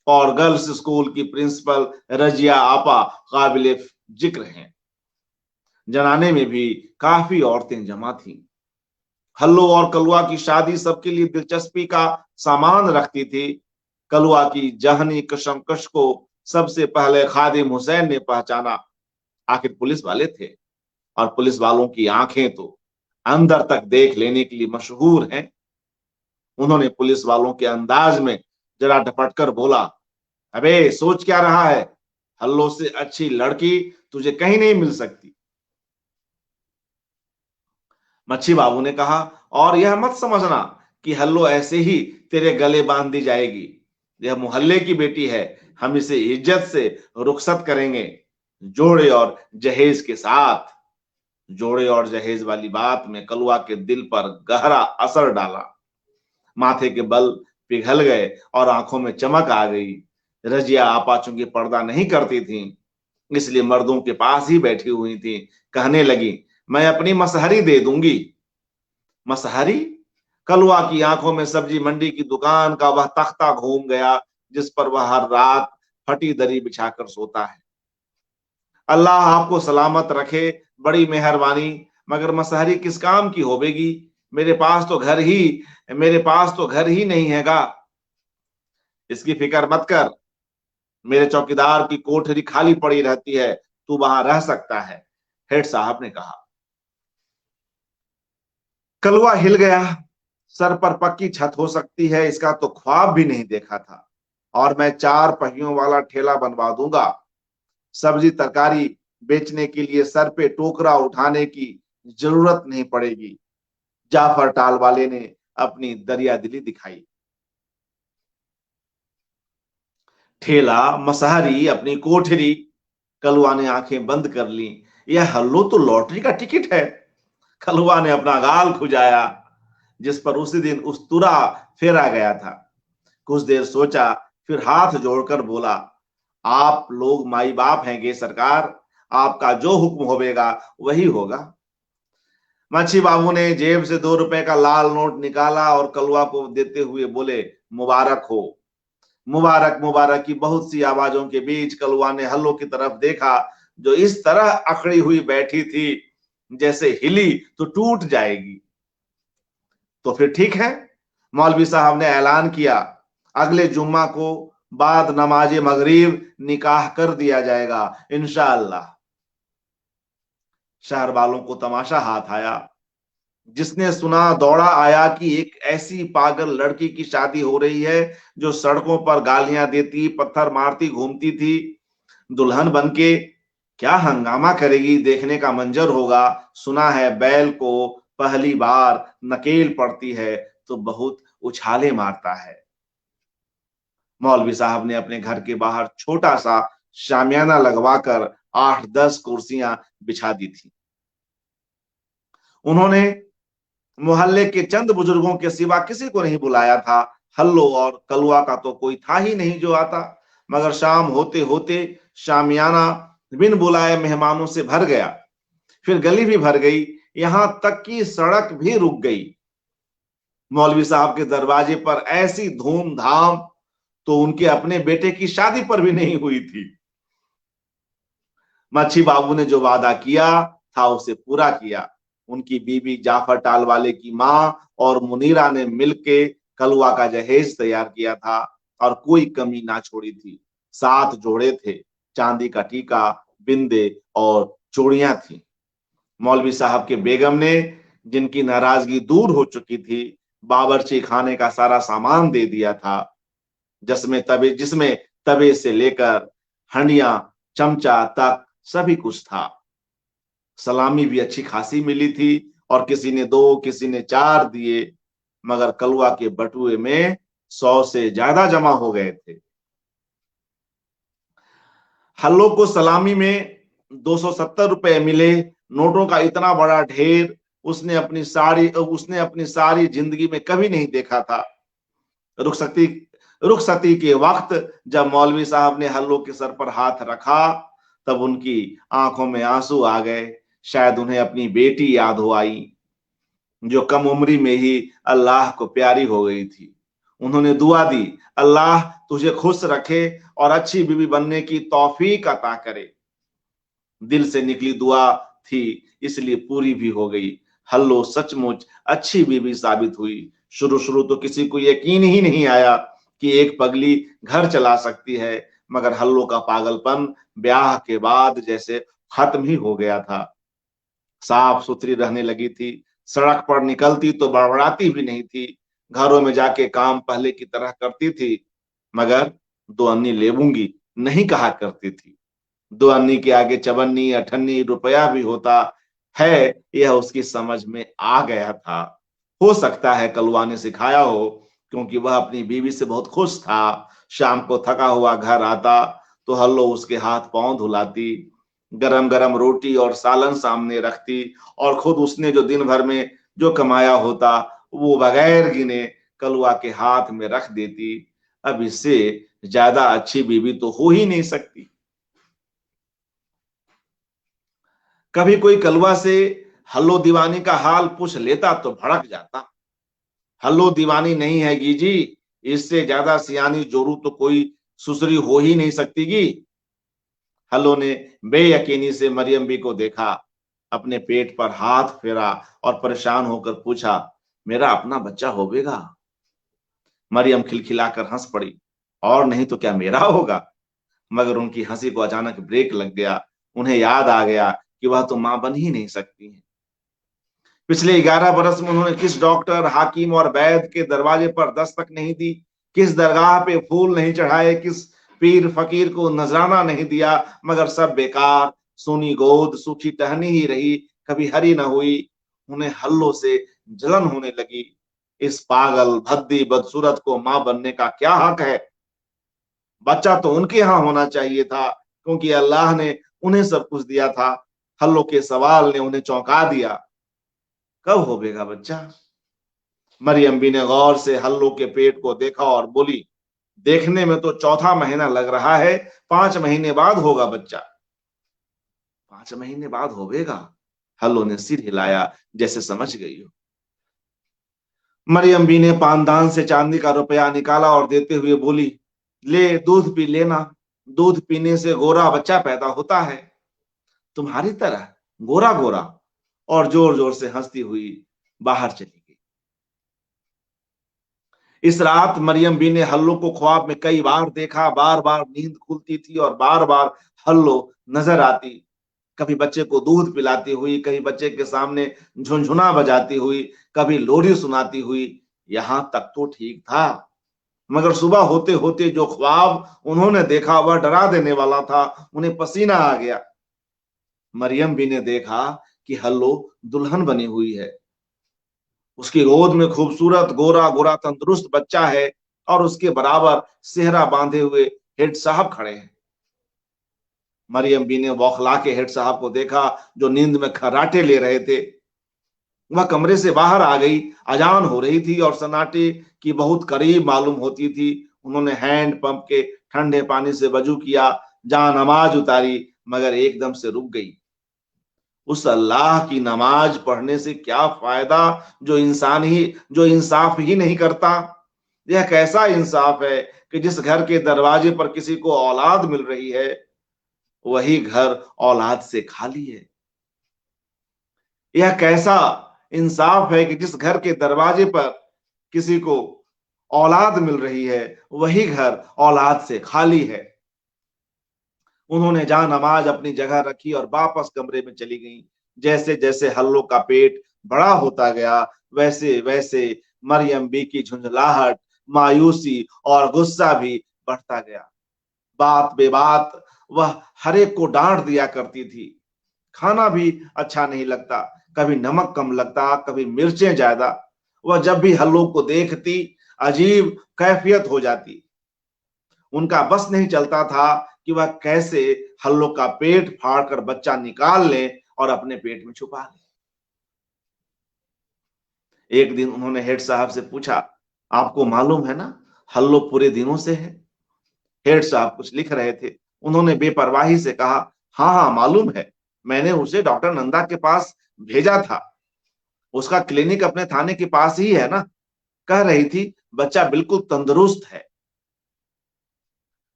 और गर्ल्स स्कूल की प्रिंसिपल रजिया आपा काबिल जिक्र हैं। जनाने में भी काफी औरतें जमा थीं। हल्लो और कलुआ की शादी सबके लिए दिलचस्पी का सामान रखती थी। कलुआ की जहनी कशमकश को सबसे पहले खादिम हुसैन ने पहचाना। आखिर पुलिस वाले थे और पुलिस वालों की आंखें तो अंदर तक देख लेने के लिए मशहूर हैं। उन्होंने पुलिस वालों के अंदाज में जरा ढपट कर बोला, अबे सोच क्या रहा है, हल्लो से अच्छी लड़की तुझे कहीं नहीं मिल सकती। मच्छी बाबू ने कहा, और यह मत समझना कि हल्लो ऐसे ही तेरे गले बांध दी जाएगी। यह मोहल्ले की बेटी है, हम इसे इज्जत से रुखसत करेंगे, जोड़े और जहेज के साथ। जोड़े और जहेज वाली बात में कलुआ के दिल पर गहरा असर डाला। माथे के बल पिघल गए और आंखों में चमक आ गई। रजिया आपा चूंकि पर्दा नहीं करती थी, इसलिए मर्दों के पास ही बैठी हुई थी। कहने लगी, मैं अपनी मसहरी दे दूंगी। मसहरी? कलुआ की आंखों में सब्जी मंडी की दुकान का वह तख्ता घूम गया जिस पर वह हर रात फटी दरी बिछाकर सोता है। अल्लाह आपको सलामत रखे, बड़ी मेहरबानी, मगर मसहरी किस काम की होवेगी? मेरे पास तो घर ही नहीं हैगा। इसकी फिक्र मत कर, मेरे चौकीदार की कोठरी खाली पड़ी रहती है, तू वहां रह सकता है, हेड साहब ने कहा। कलुआ हिल गया। सर पर पक्की छत हो सकती है, इसका तो ख्वाब भी नहीं देखा था। और मैं 4 पहियों वाला ठेला बनवा दूंगा। सब्जी तरकारी बेचने के लिए सर पे टोकरा उठाने की जरूरत नहीं पड़ेगी। जाफर टाल वाले ने अपनी दरियादिली दिखाई। ठेला, मसहरी, अपनी कोठरी। कलुआ ने आंखें बंद कर ली। यह हल्लो तो लॉटरी का टिकट है। कलुआ ने अपना गाल खुजाया, जिस पर उसी दिन उस्तुरा फेरा गया था। कुछ देर सोचा, फिर हाथ जोड़कर बोला, आप लोग माई बाप हैं गे सरकार, आपका जो हुक्म होवेगा वही होगा। मच्छी बाबू ने जेब से 2 रुपए का लाल नोट निकाला और कलुआ को देते हुए बोले, मुबारक हो। मुबारक मुबारक की बहुत सी आवाजों के बीच कलुआ ने हल्लो की तरफ देखा, जो इस तरह अकड़ी हुई बैठी थी जैसे हिली तो टूट जाएगी। तो फिर ठीक है, मौलवी साहब ने ऐलान किया, अगले जुम्मा को बाद नमाज मगरिब निकाह कर दिया जाएगा इंशाअल्लाह। शहर वालों को तमाशा हाथ आया। जिसने सुना दौड़ा आया कि एक ऐसी पागल लड़की की शादी हो रही है जो सड़कों पर गालियां देती, पत्थर मारती घूमती थी। दुल्हन बनके क्या हंगामा करेगी, देखने का मंजर होगा। सुना है बैल को पहली बार नकेल पड़ती है तो बहुत उछाले मारता है। मौलवी साहब ने अपने घर के बाहर छोटा सा शामियाना लगवाकर 8-10 कुर्सियां बिछा दी थी। उन्होंने मोहल्ले के चंद बुजुर्गों के सिवा किसी को नहीं बुलाया था। हल्लो और कलवा का तो कोई था ही नहीं जो आता, मगर शाम होते होते शामियाना बिन बुलाए मेहमानों से भर गया। फिर गली भी भर गई, यहां तक कि सड़क भी रुक गई। मौलवी साहब के दरवाजे पर ऐसी धूमधाम तो उनके अपने बेटे की शादी पर भी नहीं हुई थी। मच्छी बाबू ने जो वादा किया था उसे पूरा किया। उनकी बीबी जाफर टालवाले की मां और मुनीरा ने मिलके कलवा का जहेज तैयार किया था और कोई कमी ना छोड़ी थी। 7 जोड़े थे, चांदी का टीका, बिंदे और चूड़ियां थी। मौलवी साहब के बेगम ने, जिनकी नाराजगी दूर हो चुकी थी, बावर्ची खाने का सारा सामान दे दिया था, जिसमें तवे से लेकर हंडिया चमचा तक सभी कुछ था। सलामी भी अच्छी खासी मिली थी और किसी ने 2 किसी ने 4 दिए, मगर कलवा के बटुए में 100 से ज्यादा जमा हो गए थे। हल्लो को सलामी में 270 रुपए मिले। नोटों का इतना बड़ा ढेर उसने अपनी सारी जिंदगी में कभी नहीं देखा था। रुखसती रुखसती के वक्त जब मौलवी साहब ने हल्लो के सर पर हाथ रखा, तब उनकी आंखों में आंसू आ गए। शायद उन्हें अपनी बेटी याद हो आई, जो कम उम्री में ही अल्लाह को प्यारी हो गई थी। उन्होंने दुआ दी, अल्लाह तुझे खुश रखे और अच्छी बीवी बनने की तौफीक अता करे। दिल से निकली दुआ थी, इसलिए पूरी भी हो गई। हल्लो सचमुच अच्छी बीवी साबित हुई। शुरू शुरू तो किसी को यकीन ही नहीं आया कि एक पगली घर चला सकती है, मगर हल्लो का पागलपन ब्याह के बाद जैसे खत्म ही हो गया था। साफ सुथरी रहने लगी थी, सड़क पर निकलती तो बड़बड़ाती भी नहीं थी। घरों में जाके काम पहले की तरह करती थी, मगर 2 अन्नी लेबूंगी नहीं कहा करती थी। 2 अन्नी के आगे चवन्नी अठन्नी रुपया भी होता है, यह उसकी समझ में आ गया था। हो सकता है कलवा ने सिखाया हो, क्योंकि वह अपनी बीवी से बहुत खुश था। शाम को थका हुआ घर आता तो हल्लो उसके हाथ पांव धुलाती, गरम गरम रोटी और सालन सामने रखती और खुद उसने जो दिन भर में जो कमाया होता वो बगैर गिने कलवा के हाथ में रख देती। अब इससे ज्यादा अच्छी बीवी तो हो ही नहीं सकती। कभी कोई कलवा से हल्लो दीवानी का हाल पूछ लेता तो भड़क जाता। हल्लो दीवानी नहीं है जी, इससे ज्यादा सियानी जोरू तो कोई सुसरी हो ही नहीं सकती गी। हल्लो ने बेयकीनी से मरियम बी को देखा, अपने पेट पर हाथ फेरा और परेशान होकर पूछा, मेरा अपना बच्चा होवेगा? मरियम खिलखिलाकर हंस पड़ी, और नहीं तो क्या मेरा होगा? मगर उनकी हंसी को अचानक ब्रेक लग गया। उन्हें याद आ गया कि वह तो मां बन ही नहीं सकती है। पिछले 11 बरस में उन्होंने किस डॉक्टर, हाकिम और वैद्य के दरवाजे पर दस्तक नहीं दी, किस दरगाह पे फूल नहीं चढ़ाए, किस पीर फकीर को नजराना नहीं दिया, मगर सब बेकार। सूनी गोद सूखी टहनी ही रही, कभी हरी न हुई। उन्हें हल्लों से जलन होने लगी। इस पागल भद्दी बदसूरत को मां बनने का क्या हक है? बच्चा तो उनके यहां होना चाहिए था, क्योंकि अल्लाह ने उन्हें सब कुछ दिया था। हल्लों के सवाल ने उन्हें चौंका दिया। कब होवेगा बच्चा? मरियम बी ने गौर से हल्लो के पेट को देखा और बोली, देखने में तो 4था महीना लग रहा है, 5 महीने बाद होगा बच्चा। 5 महीने बाद होवेगा? हल्लो ने सिर हिलाया, जैसे समझ गई हो। मरियम बी ने पानदान से चांदी का रुपया निकाला और देते हुए बोली, ले दूध पी लेना, दूध पीने से गोरा बच्चा पैदा होता है, तुम्हारी तरह गोरा गोरा। और जोर जोर से हंसती हुई बाहर चली गई। इस रात मरियम बी ने हल्लो को ख्वाब में कई बार देखा। बार बार नींद खुलती थी और बार बार हल्लो नजर आती। कभी बच्चे को दूध पिलाती हुई, कभी बच्चे के सामने झुनझुना बजाती हुई, कभी लोरी सुनाती हुई। यहां तक तो ठीक था, मगर सुबह होते होते जो ख्वाब उन्होंने देखा वह डरा देने वाला था। उन्हें पसीना आ गया। मरियम बी ने देखा कि हल्लो दुल्हन बनी हुई है। उसकी गोद में खूबसूरत गोरा गोरा तंदुरुस्त बच्चा है और उसके बराबर सेहरा बांधे हुए हेड साहब खड़े हैं। मरियम बी ने बौखला के हेड साहब को देखा, जो नींद में खर्राटे ले रहे थे। वह कमरे से बाहर आ गई। अजान हो रही थी और सन्नाटे की बहुत करीब मालूम होती थी। उन्होंने हैंड पंप के ठंडे पानी से वजू किया, जहां नमाज उतारी, मगर एकदम से रुक गई। उस अल्लाह की नमाज पढ़ने से क्या फायदा जो इंसाफ ही नहीं करता। यह कैसा इंसाफ है कि जिस घर के दरवाजे पर किसी को औलाद मिल रही है, वही घर औलाद से खाली है। यह कैसा इंसाफ है कि जिस घर के दरवाजे पर किसी को औलाद मिल रही है, वही घर औलाद से खाली है। उन्होंने जहां नमाज अपनी जगह रखी और वापस कमरे में चली गईं। जैसे जैसे हल्लो का पेट बड़ा होता गया, वैसे वैसे मरियम बी की झुंझलाहट, मायूसी और गुस्सा भी बढ़ता गया। बात बेबात वह हर एक को डांट दिया करती थी। खाना भी अच्छा नहीं लगता, कभी नमक कम लगता, कभी मिर्चें ज्यादा। वह जब भी हल्लो को देखती, अजीब कैफियत हो जाती। उनका बस नहीं चलता था कि वह कैसे हल्लो का पेट फाड़कर बच्चा निकाल ले और अपने पेट में छुपा ले। एक दिन उन्होंने हेड साहब से पूछा, आपको मालूम है ना, हल्लो पूरे दिनों से है। हेड साहब कुछ लिख रहे थे। उन्होंने बेपरवाही से कहा, हाँ हाँ मालूम है, मैंने उसे डॉक्टर नंदा के पास भेजा था। उसका क्लिनिक अपने थाने के पास ही है ना। कह रही थी बच्चा बिल्कुल तंदुरुस्त है।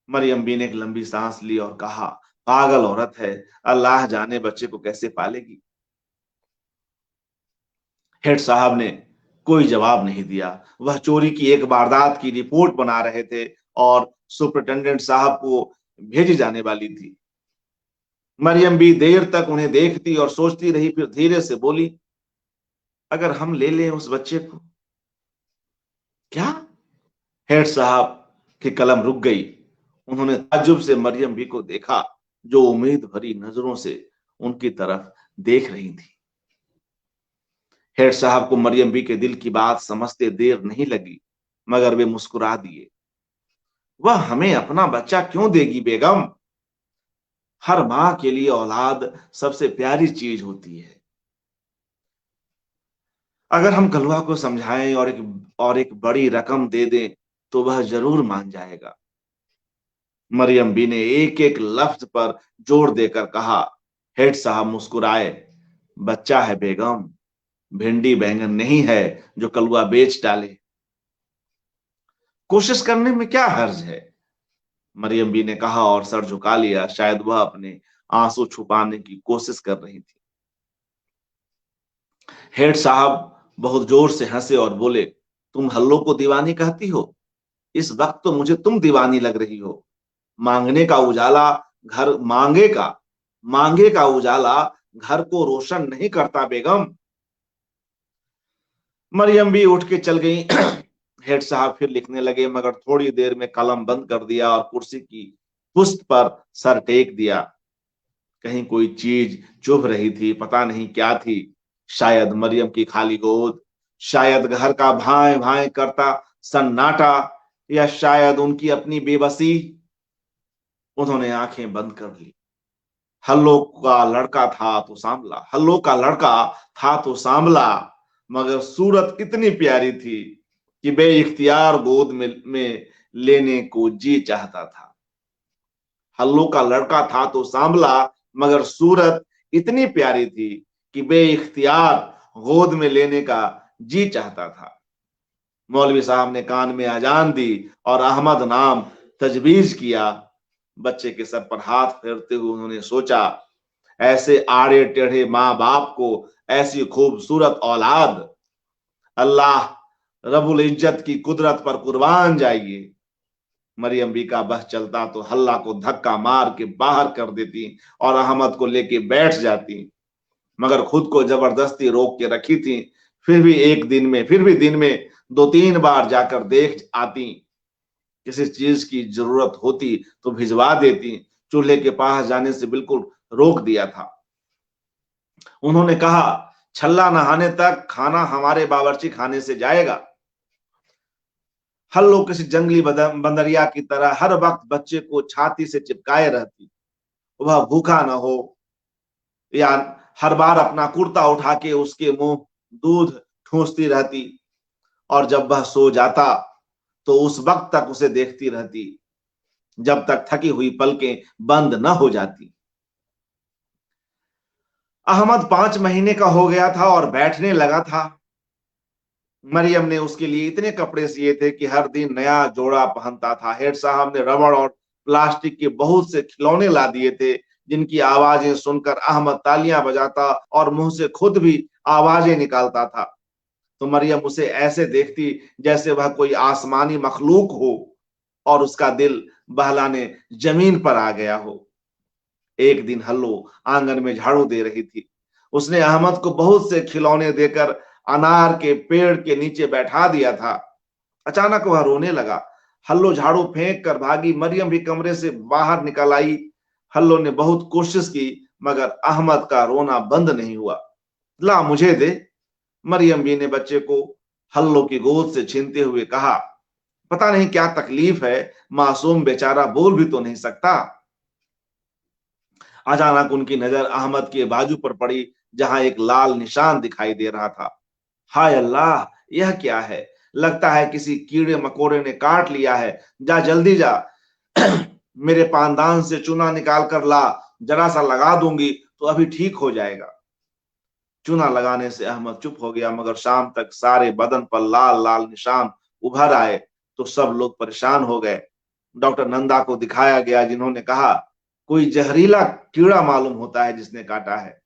मरियम बी ने एक लंबी सांस ली और कहा, पागल औरत है, अल्लाह जाने बच्चे को कैसे पालेगी। हेड साहब ने कोई जवाब नहीं दिया। वह चोरी की एक वारदात की रिपोर्ट बना रहे थे और सुपरिटेंडेंट साहब को भेजी जाने वाली थी। मरियम भी देर तक उन्हें देखती और सोचती रही, फिर धीरे से बोली, अगर हम ले लें उस बच्चे को। क्या? हेड साहब की कलम रुक गई। उन्होंने ताज्जुब से मरियम भी को देखा, जो उम्मीद भरी नजरों से उनकी तरफ देख रही थी। हेड साहब को मरियम बी के दिल की बात समझते देर नहीं लगी, मगर वे मुस्कुरा दिए। वह हमें अपना बच्चा क्यों देगी बेगम? हर मां के लिए औलाद सबसे प्यारी चीज होती है। अगर हम कलवा को समझाएं और एक बड़ी रकम दे दें, तो वह जरूर मान जाएगा। मरियम बी ने एक एक लफ्ज पर जोर देकर कहा। हेड साहब मुस्कुराए। बच्चा है बेगम, भिंडी बैंगन नहीं है जो कलवा बेच डाले। कोशिश करने में क्या हर्ज है? मरियम बी ने कहा और सर झुका लिया, शायद वह अपने आंसू छुपाने की कोशिश कर रही थी। हेड साहब बहुत जोर से हंसे और बोले, तुम हल्लो को दीवानी कहती हो? इस वक्त तो मुझे तुम दीवानी लग रही हो। मांगने का उजाला घर मांगे का उजाला घर को रोशन नहीं करता बेगम। मरियम भी उठ के चल गई। हेड साहब फिर लिखने लगे, मगर थोड़ी देर में कलम बंद कर दिया और कुर्सी की पुस्त पर सर टेक दिया। कहीं कोई चीज चुभ रही थी, पता नहीं क्या थी। शायद मरियम की खाली गोद, शायद घर का भाए भाए करता सन्नाटा, या शायद उनकी अपनी बेबसी। उन्होंने आंखें बंद कर ली। हल्लो का लड़का था तो सांभला, मगर सूरत इतनी प्यारी थी कि बे इख्तियार गोद में लेने को जी चाहता था। हल्लो का लड़का था तो सांभला, मगर सूरत इतनी प्यारी थी कि बे इख्तियार गोद में लेने का जी चाहता था। मौलवी साहब ने कान में अजान दी और अहमद नाम तजवीज किया। बच्चे के सर पर हाथ फेरते हुए उन्होंने सोचा, ऐसे आड़े टेढ़े माँ बाप को ऐसी खूबसूरत औलाद, अल्लाह रब्बुल इज्जत की कुदरत पर कुर्बान जाइए। मरियम बी का बस चलता तो हल्ला को धक्का मार के बाहर कर देती और अहमद को लेके बैठ जाती, मगर खुद को जबरदस्ती रोक के रखी थी। फिर भी दिन में 2-3 बार जाकर देख आती। किसी चीज की जरूरत होती तो भिजवा देती। चूल्हे के पास जाने से बिल्कुल रोक दिया था। उन्होंने कहा, छल्ला नहाने तक खाना हमारे बावर्ची खाने से जाएगा। हल्लो किसी जंगली बंदरिया की तरह हर वक्त बच्चे को छाती से चिपकाए रहती। वह भूखा न हो, या हर बार अपना कुर्ता उठा के उसके मुंह दूध ठूंसती रहती और जब वह सो जाता तो उस वक्त तक उसे देखती रहती जब तक थकी हुई पलकें बंद न हो जाती। अहमद 5 महीने का हो गया था और बैठने लगा था। मरियम ने उसके लिए इतने कपड़े सिए थे कि हर दिन नया जोड़ा पहनता था। हेड साहब ने रबड़ और प्लास्टिक के बहुत से खिलौने ला दिए थे जिनकी आवाजें सुनकर अहमद तालियां बजाता और मुंह से खुद भी आवाजें निकालता था। तो मरियम उसे ऐसे देखती जैसे वह कोई आसमानी मखलूक हो और उसका दिल बहलाने जमीन पर आ गया हो। एक दिन हल्लो आंगन में झाड़ू दे रही थी। उसने अहमद को बहुत से खिलौने देकर अनार के पेड़ के नीचे बैठा दिया था। अचानक वह रोने लगा। हल्लो झाड़ू फेंक कर भागी। मरियम भी कमरे से बाहर निकल आई। हल्लो ने बहुत कोशिश की मगर अहमद का रोना बंद नहीं हुआ। ला मुझे दे, मरियम भी ने बच्चे को हल्लो की गोद से छीनते हुए कहा। पता नहीं क्या तकलीफ है, मासूम बेचारा बोल भी तो नहीं सकता। अचानक उनकी नजर अहमद के बाजू पर पड़ी जहां एक लाल निशान दिखाई दे रहा था। हाय अल्लाह, यह क्या है? लगता है किसी कीड़े मकोड़े ने काट लिया है। जा जल्दी जा, मेरे पानदान से चूना निकाल कर ला, जरा सा लगा दूंगी तो अभी ठीक हो जाएगा। चूना लगाने से अहमद चुप हो गया मगर शाम तक सारे बदन पर लाल लाल निशान उभर आए तो सब लोग परेशान हो गए। डॉक्टर नंदा को दिखाया गया जिन्होंने कहा कोई जहरीला कीड़ा मालूम होता है जिसने काटा है।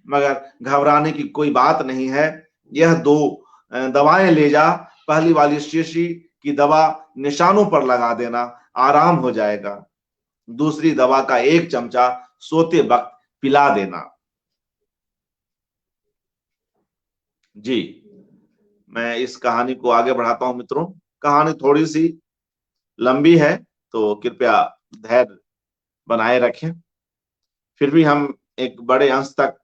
मगर घबराने की कोई बात नहीं है। यह 2 दवाएं ले जा। पहली वाली शीशी की दवा निशानों पर लगा देना, आराम हो जाएगा। दूसरी दवा का 1 चमचा सोते वक्त पिला देना। जी, मैं इस कहानी को आगे बढ़ाता हूं मित्रों। कहानी थोड़ी सी लंबी है तो कृपया धैर्य बनाए रखें। फिर भी हम एक बड़े अंश तक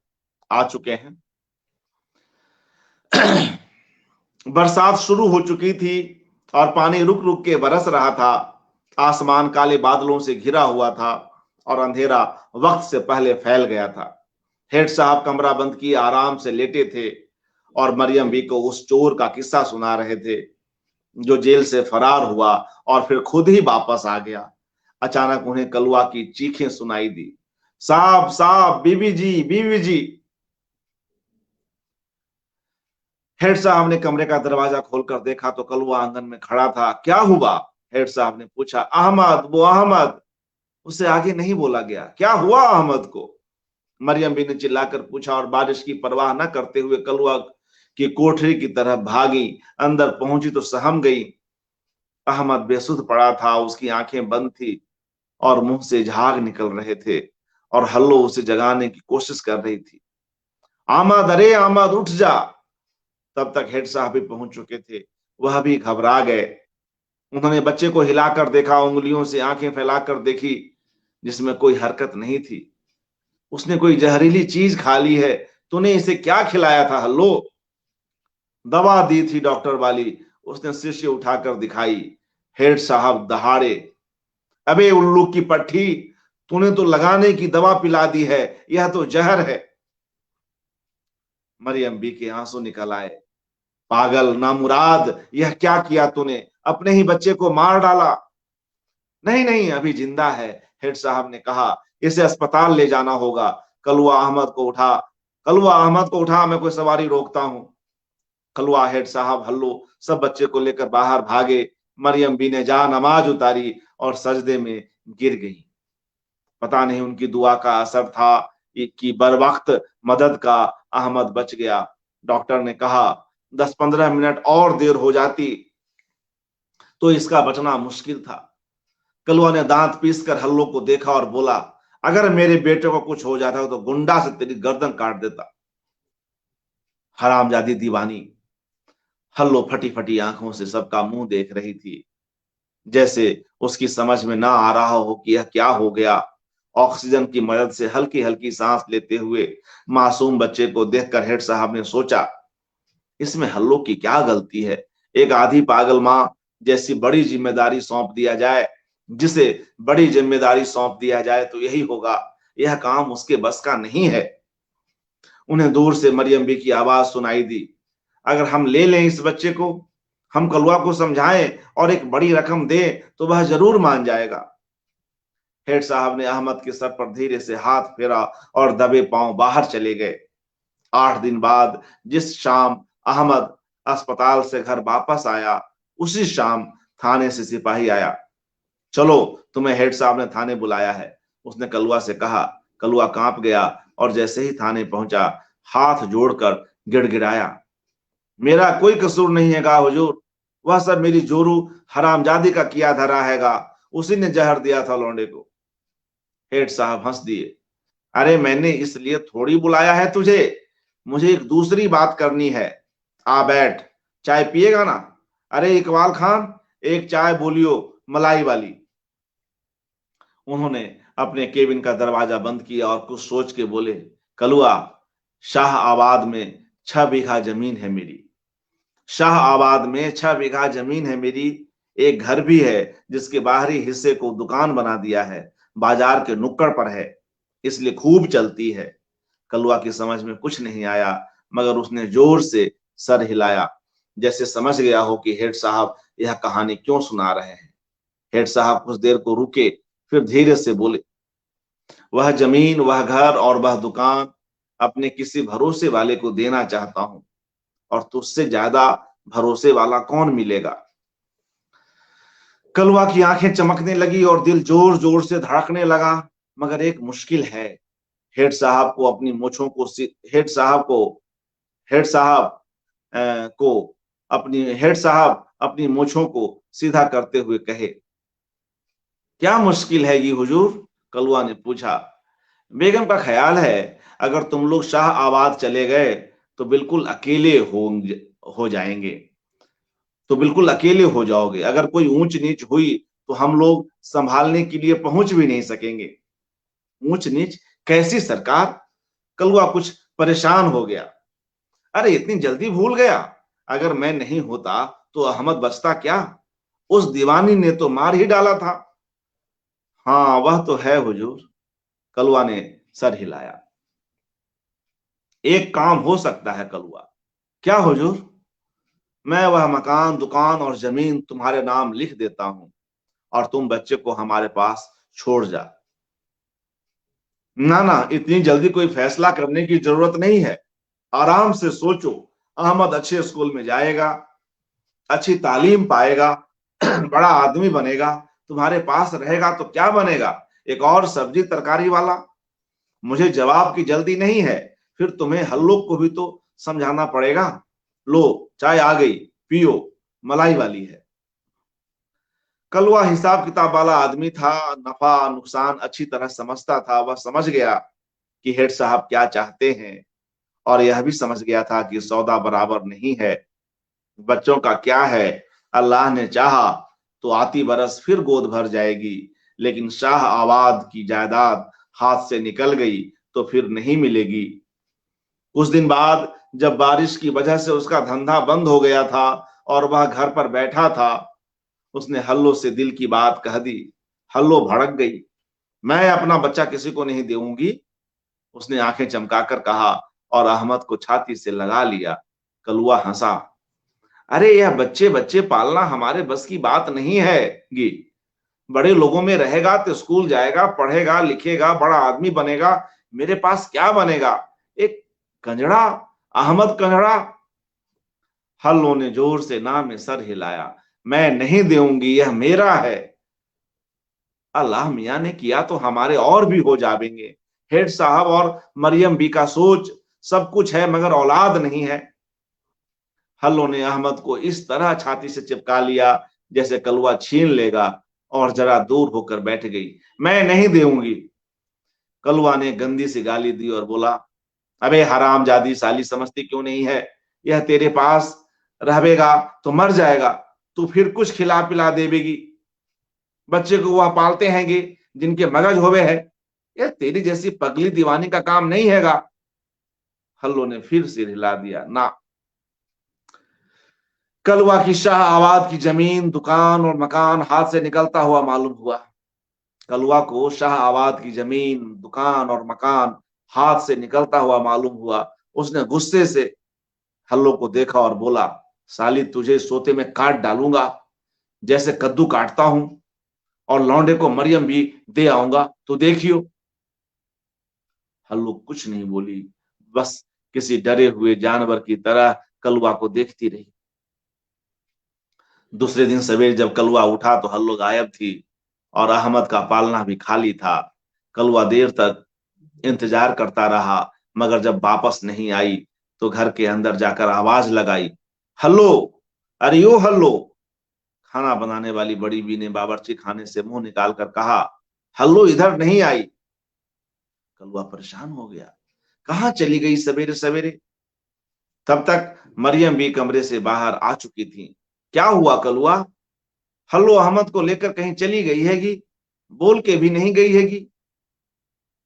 आ चुके हैं। बरसात शुरू हो चुकी थी और पानी रुक रुक के बरस रहा था। आसमान काले बादलों से घिरा हुआ था और अंधेरा वक्त से पहले फैल गया था। हेड साहब कमरा बंद किए आराम से लेटे थे और मरियम भी को उस चोर का किस्सा सुना रहे थे जो जेल से फरार हुआ और फिर खुद ही वापस आ गया। अचानक उन्हें कलवा की चीखें सुनाई दी। साहब साहब, बीवी जी, बीवी जी। हेड साहब ने कमरे का दरवाजा खोलकर देखा तो कलवा आंगन में खड़ा था। क्या हुआ? हेड साहब ने पूछा। अहमद, वो अहमद। उससे आगे नहीं बोला गया। क्या हुआ अहमद को? मरियम भी ने चिल्लाकर पूछा और बारिश की परवाह न करते हुए कलवा की कोठरी की तरफ भागी। अंदर पहुंची तो सहम गई। अहमद बेसुध पड़ा था, उसकी आंखें बंद थी और मुंह से झाग निकल रहे थे और हल्लो उसे जगाने की कोशिश कर रही थी। अहमद, अरे अहमद उठ जा। तब तक हेड साहब भी पहुंच चुके थे। वह भी घबरा गए। उन्होंने बच्चे को हिलाकर देखा, उंगलियों से आंखें फैलाकर देखी जिसमें कोई हरकत नहीं थी। उसने कोई जहरीली चीज खा ली है। तूने इसे क्या खिलाया था हल्लो? दवा दी थी डॉक्टर वाली। उसने शीशी उठाकर दिखाई। हेड साहब दहाड़े। अबे उल्लू की पट्टी, तूने तो लगाने की दवा पिला दी है, यह तो जहर है। मरियम बी के आंसू निकल आए। पागल नामुराद, यह क्या किया तूने? अपने ही बच्चे को मार डाला। नहीं नहीं, अभी जिंदा है, हेड साहब ने कहा। इसे अस्पताल ले जाना होगा। कलवा अहमद को उठा, कलवा अहमद को उठा, मैं कोई सवारी रोकता हूं। कलवा, हेड साहब, हल्लो सब बच्चे को लेकर बाहर भागे। मरियम बी ने जा नमाज उतारी और सजदे में गिर गई। पता नहीं उनकी दुआ का असर था कि बर वक्त मदद का अहमद बच गया। डॉक्टर ने कहा 10-15 मिनट और देर हो जाती तो इसका बचना मुश्किल था। कलवा ने दांत पीसकर हल्लो को देखा और बोला, अगर मेरे बेटे को कुछ हो जाता तो गुंडा से तेरी गर्दन काट देता। हरामजादी दीवानी। हल्लो फटी फटी आंखों से सबका मुंह देख रही थी, जैसे उसकी समझ में ना आ रहा हो कि यह क्या हो गया। ऑक्सीजन की मदद से हल्की हल्की सांस लेते हुए मासूम बच्चे को देखकर हेड साहब ने सोचा, इसमें हल्लो की क्या गलती है? एक आधी पागल मां जैसी बड़ी जिम्मेदारी सौंप दिया जाए, जिसे बड़ी जिम्मेदारी सौंप दिया जाए तो यही होगा। यह काम उसके बस का नहीं है। उन्हें दूर से मरियम बी की आवाज सुनाई दी। अगर हम ले लें इस बच्चे को, हम कलवा को समझाएं और एक बड़ी रकम दें तो वह जरूर मान जाएगा। हेड साहब ने अहमद के सर पर धीरे से हाथ फेरा और दबे पांव बाहर चले गए। 8 दिन बाद जिस शाम अहमद अस्पताल से घर वापस आया, उसी शाम थाने से सिपाही आया। चलो, तुम्हें हेड साहब ने थाने बुलाया है, उसने कलवा से कहा। कलवा कांप गया और जैसे ही थाने पहुंचा हाथ जोड़कर गिड़गिड़ाया, मेरा कोई कसूर नहीं हैगा हुजूर, वह सब मेरी जोरू हरामजादी का किया धरा हैगा, उसी ने जहर दिया था लौंडे को। हेड साहब हंस दिए। अरे मैंने इसलिए थोड़ी बुलाया है तुझे, मुझे एक दूसरी बात करनी है। आ बैठ, चाय पिएगा ना? अरे इकबाल खान, एक चाय बोलियो, मलाई वाली। उन्होंने अपने केबिन का दरवाजा बंद किया और कुछ सोच के बोले, कलुआ, शाह आबाद में 6 बीघा जमीन है मेरी। शाह आबाद में 6 बीघा जमीन है मेरी। एक घर भी है जिसके बाहरी हिस्से को दुकान बना दिया है, बाजार के नुक्कड़ पर है, इसलिए खूब चलती है। कलुआ की समझ में कुछ नहीं आया, मगर उसने जोर से सर हिलाया, जैसे समझ गया हो कि हेड साहब यह कहानी क्यों सुना रहे हैं। हेड साहब कुछ देर को रुके, फिर धीरे से बोले, वह जमीन, वह घर और वह दुकान अपने किसी भरोसे वाले को देना चाहता हूं, और तुझसे ज्यादा भरोसे वाला कौन मिलेगा। कलवा की आंखें चमकने लगी और दिल जोर जोर से धड़कने लगा, मगर एक मुश्किल है। हेड साहब को अपनी मूंछों को हेड साहब को हेड साहब अपनी मूंछों को सीधा करते हुए कहे, क्या मुश्किल है ये हुजूर? कलवा ने पूछा। बेगम का ख्याल है अगर तुम लोग शाह आबाद चले गए तो बिल्कुल अकेले हो जाएंगे, तो बिल्कुल अकेले हो जाओगे। अगर कोई ऊंच नीच हुई तो हम लोग संभालने के लिए पहुंच भी नहीं सकेंगे। ऊंच नीच कैसी सरकार? कलवा कुछ परेशान हो गया। अरे इतनी जल्दी भूल गया? अगर मैं नहीं होता तो अहमद बचता क्या? उस दीवानी ने तो मार ही डाला था। हाँ वह तो है हुजूर, कलवा ने सर हिलाया। एक काम हो सकता है कलवा। क्या हुजूर? मैं वह मकान, दुकान और जमीन तुम्हारे नाम लिख देता हूं और तुम बच्चे को हमारे पास छोड़ जा। ना ना, इतनी जल्दी कोई फैसला करने की जरूरत नहीं है, आराम से सोचो। अहमद अच्छे स्कूल में जाएगा, अच्छी तालीम पाएगा, बड़ा आदमी बनेगा, तुम्हारे पास रहेगा तो क्या बनेगा? एक और सब्जी तरकारी वाला। मुझे जवाब की जल्दी नहीं है, फिर तुम्हें हल्लों को भी तो समझाना पड़ेगा। लो चाय आ गई, पियो, मलाई वाली है। कलवा हिसाब किताब वाला आदमी था, नफा नुकसान अच्छी तरह समझता था। वह समझ गया कि हेड साहब क्या चाहते हैं, और यह भी समझ गया था कि सौदा बराबर नहीं है। बच्चों का क्या है, अल्लाह ने चाहा तो आती बरस फिर गोद भर जाएगी, लेकिन शाह आबाद की जायदाद हाथ से निकल गई तो फिर नहीं मिलेगी। कुछ दिन बाद जब बारिश की वजह से उसका धंधा बंद हो गया था और वह घर पर बैठा था, उसने हल्लो से दिल की बात कह दी। हल्लो भड़क गई। मैं अपना बच्चा किसी को नहीं दूंगी, उसने आंखें चमकाकर कहा और अहमद को छाती से लगा लिया। कलुआ हंसा। अरे यह बच्चे बच्चे पालना हमारे बस की बात नहीं है गी। बड़े लोगों में रहेगा तो स्कूल जाएगा, पढ़ेगा लिखेगा, बड़ा आदमी बनेगा। मेरे पास क्या बनेगा? एक कंजड़ा, अहमद कंजड़ा। हल्लो ने जोर से ना में सर हिलाया। मैं नहीं दूंगी, यह मेरा है। अल्लाह मियां ने किया तो हमारे और भी हो जाएंगे। हेड साहब और मरियम बी का सोच सब कुछ है, मगर औलाद नहीं है। हल्लो ने अहमद को इस तरह छाती से चिपका लिया जैसे कलवा छीन लेगा, और जरा दूर होकर बैठ गई। मैं नहीं दूंगी। कलवा ने गंदी सी गाली दी और बोला, अबे हरामजादी साली, समझती क्यों नहीं है? यह तेरे पास रहेगा तो मर जाएगा, तू फिर कुछ खिला पिला देगी। बच्चे को वह पालते हैंगे जिनके मगज होवे है। यह तेरी जैसी पगली दीवानी का काम नहीं हैगा। हल्लो ने फिर सिर हिला दिया। ना। कलवा की शाह आबाद की जमीन, दुकान और मकान हाथ से निकलता हुआ मालूम हुआ। कलवा को शाह आबाद की जमीन, दुकान और मकान हाथ से निकलता हुआ मालूम हुआ, उसने गुस्से से हल्लो को देखा और बोला, साली तुझे सोते में काट डालूंगा जैसे कद्दू काटता हूं, और लौंडे को मरियम भी दे आऊंगा, तो देखियो। हल्लू कुछ नहीं बोली, बस किसी डरे हुए जानवर की तरह कलवा को देखती रही। दूसरे दिन सवेरे जब कलवा उठा तो हल्लो गायब थी और अहमद का पालना भी खाली था। कलवा देर तक इंतजार करता रहा, मगर जब वापस नहीं आई तो घर के अंदर जाकर आवाज लगाई, हल्लो, अरे यो हल्लो। खाना बनाने वाली बड़ी बी ने बावर्ची खाने से मुंह निकालकर कहा, हल्लो इधर नहीं आई। कलवा परेशान हो गया, कहां चली गई सवेरे सवेरे। तब तक मरियम भी कमरे से बाहर आ चुकी थी। क्या हुआ कलवा, हल्लो अहमद को लेकर कहीं चली गई हैगी, बोल के भी नहीं गई हैगी।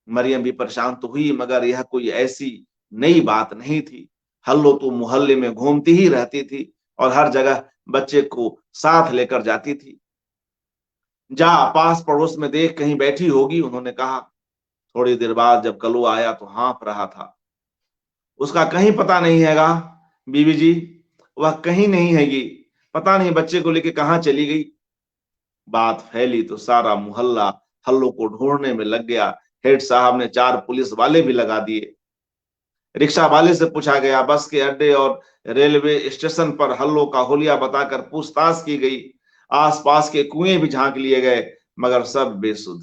मरियम भी परेशान तो हुई, मगर यह कोई ऐसी नई बात नहीं थी। हल्लो तो मोहल्ले में घूमती ही रहती थी और हर जगह बच्चे को साथ लेकर जाती थी। जा पास पड़ोस में देख, कहीं बैठी होगी, उन्होंने कहा। थोड़ी देर बाद जब कलवा आया तो हाँफ रहा था। उसका कहीं पता नहीं हैगा बीबी जी, वह कहीं नहीं हैगी, पता नहीं बच्चे को लेके कहां चली गई। बात फैली तो सारा मोहल्ला हल्लो को ढूंढने में लग गया। हेड साहब ने 4 पुलिस वाले भी लगा दिए। रिक्शा वाले से पूछा गया, बस के अड्डे और रेलवे स्टेशन पर हल्लो का हुलिया बताकर पूछताछ की गई। आसपास के कुएं भी झांक लिए गए, मगर सब बेसुध।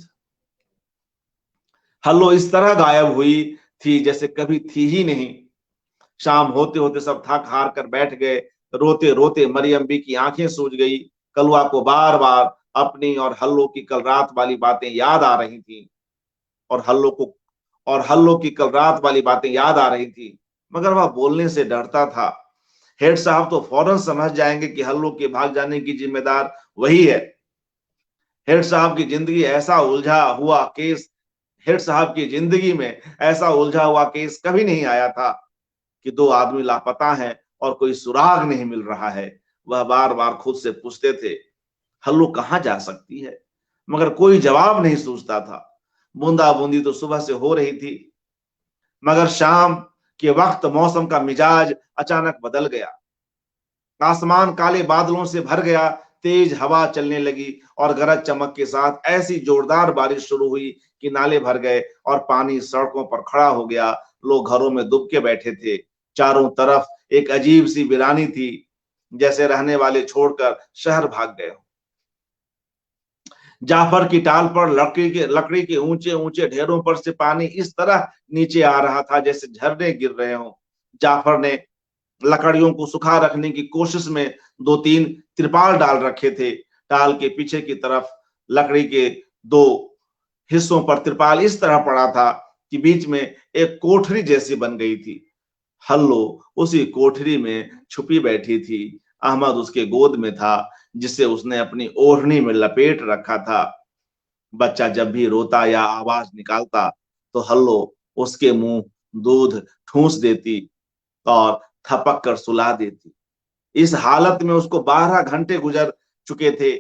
हल्लो इस तरह गायब हुई थी जैसे कभी थी ही नहीं। शाम होते होते सब थक हार कर बैठ गए। रोते रोते मरियम बी की आंखें सूज गई। कलवा को बार बार अपनी और हल्लो की कल रात वाली बातें याद आ रही थी और हल्लो की कल रात वाली बातें याद आ रही थी, मगर वह बोलने से डरता था। हेड साहब तो फौरन समझ जाएंगे कि हल्लो के भाग जाने की जिम्मेदार वही है। हेड साहब की जिंदगी ऐसा उलझा हुआ केस हेड साहब की जिंदगी में ऐसा उलझा हुआ केस कभी नहीं आया था कि 2 आदमी लापता हैं और कोई सुराग नहीं मिल रहा है। वह बार बार खुद से पूछते थे, हल्लो कहां जा सकती है, मगर कोई जवाब नहीं सूझता था। बूंदा बूंदी तो सुबह से हो रही थी, मगर शाम के वक्त मौसम का मिजाज अचानक बदल गया। आसमान काले बादलों से भर गया, तेज हवा चलने लगी और गरज चमक के साथ ऐसी जोरदार बारिश शुरू हुई कि नाले भर गए और पानी सड़कों पर खड़ा हो गया। लोग घरों में दुब के बैठे थे। चारों तरफ एक अजीब सी वीरानी थी, जैसे रहने वाले छोड़कर शहर भाग गए हो। जाफर की टाल पर लकड़ी के ऊंचे ऊंचे ढेरों पर से पानी इस तरह नीचे आ रहा था जैसे झरने गिर रहे हों। जाफर ने लकड़ियों को सुखा रखने की कोशिश में 2-3 त्रिपाल डाल रखे थे। टाल के पीछे की तरफ लकड़ी के 2 हिस्सों पर त्रिपाल इस तरह पड़ा था कि बीच में एक कोठरी जैसी बन गई थी। हल्लो उसी कोठरी में छुपी बैठी थी। अहमद उसके गोद में था, जिसे उसने अपनी ओढ़नी में लपेट रखा था। बच्चा जब भी रोता या आवाज निकालता तो हल्लो उसके मुंह दूध ठूंस देती और थपक कर सुला देती। इस हालत में उसको 12 घंटे गुजर चुके थे।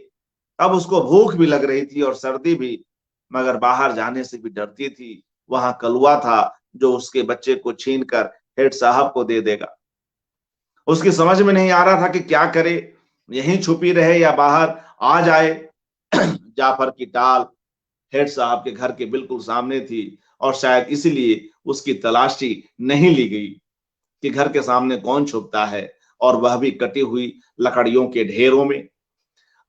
अब उसको भूख भी लग रही थी और सर्दी भी, मगर बाहर जाने से भी डरती थी। वहां कलवा था जो उसके बच्चे को छीन कर हेड साहब को दे देगा। उसकी समझ में नहीं आ रहा था कि क्या करे, यहीं छुपी रहे या बाहर आ जाए। जाफर की टाल हेड साहब के घर के बिल्कुल सामने थी और शायद इसलिए उसकी तलाशी नहीं ली गई कि घर के सामने कौन छुपता है, और वह भी कटी हुई लकड़ियों के ढेरों में।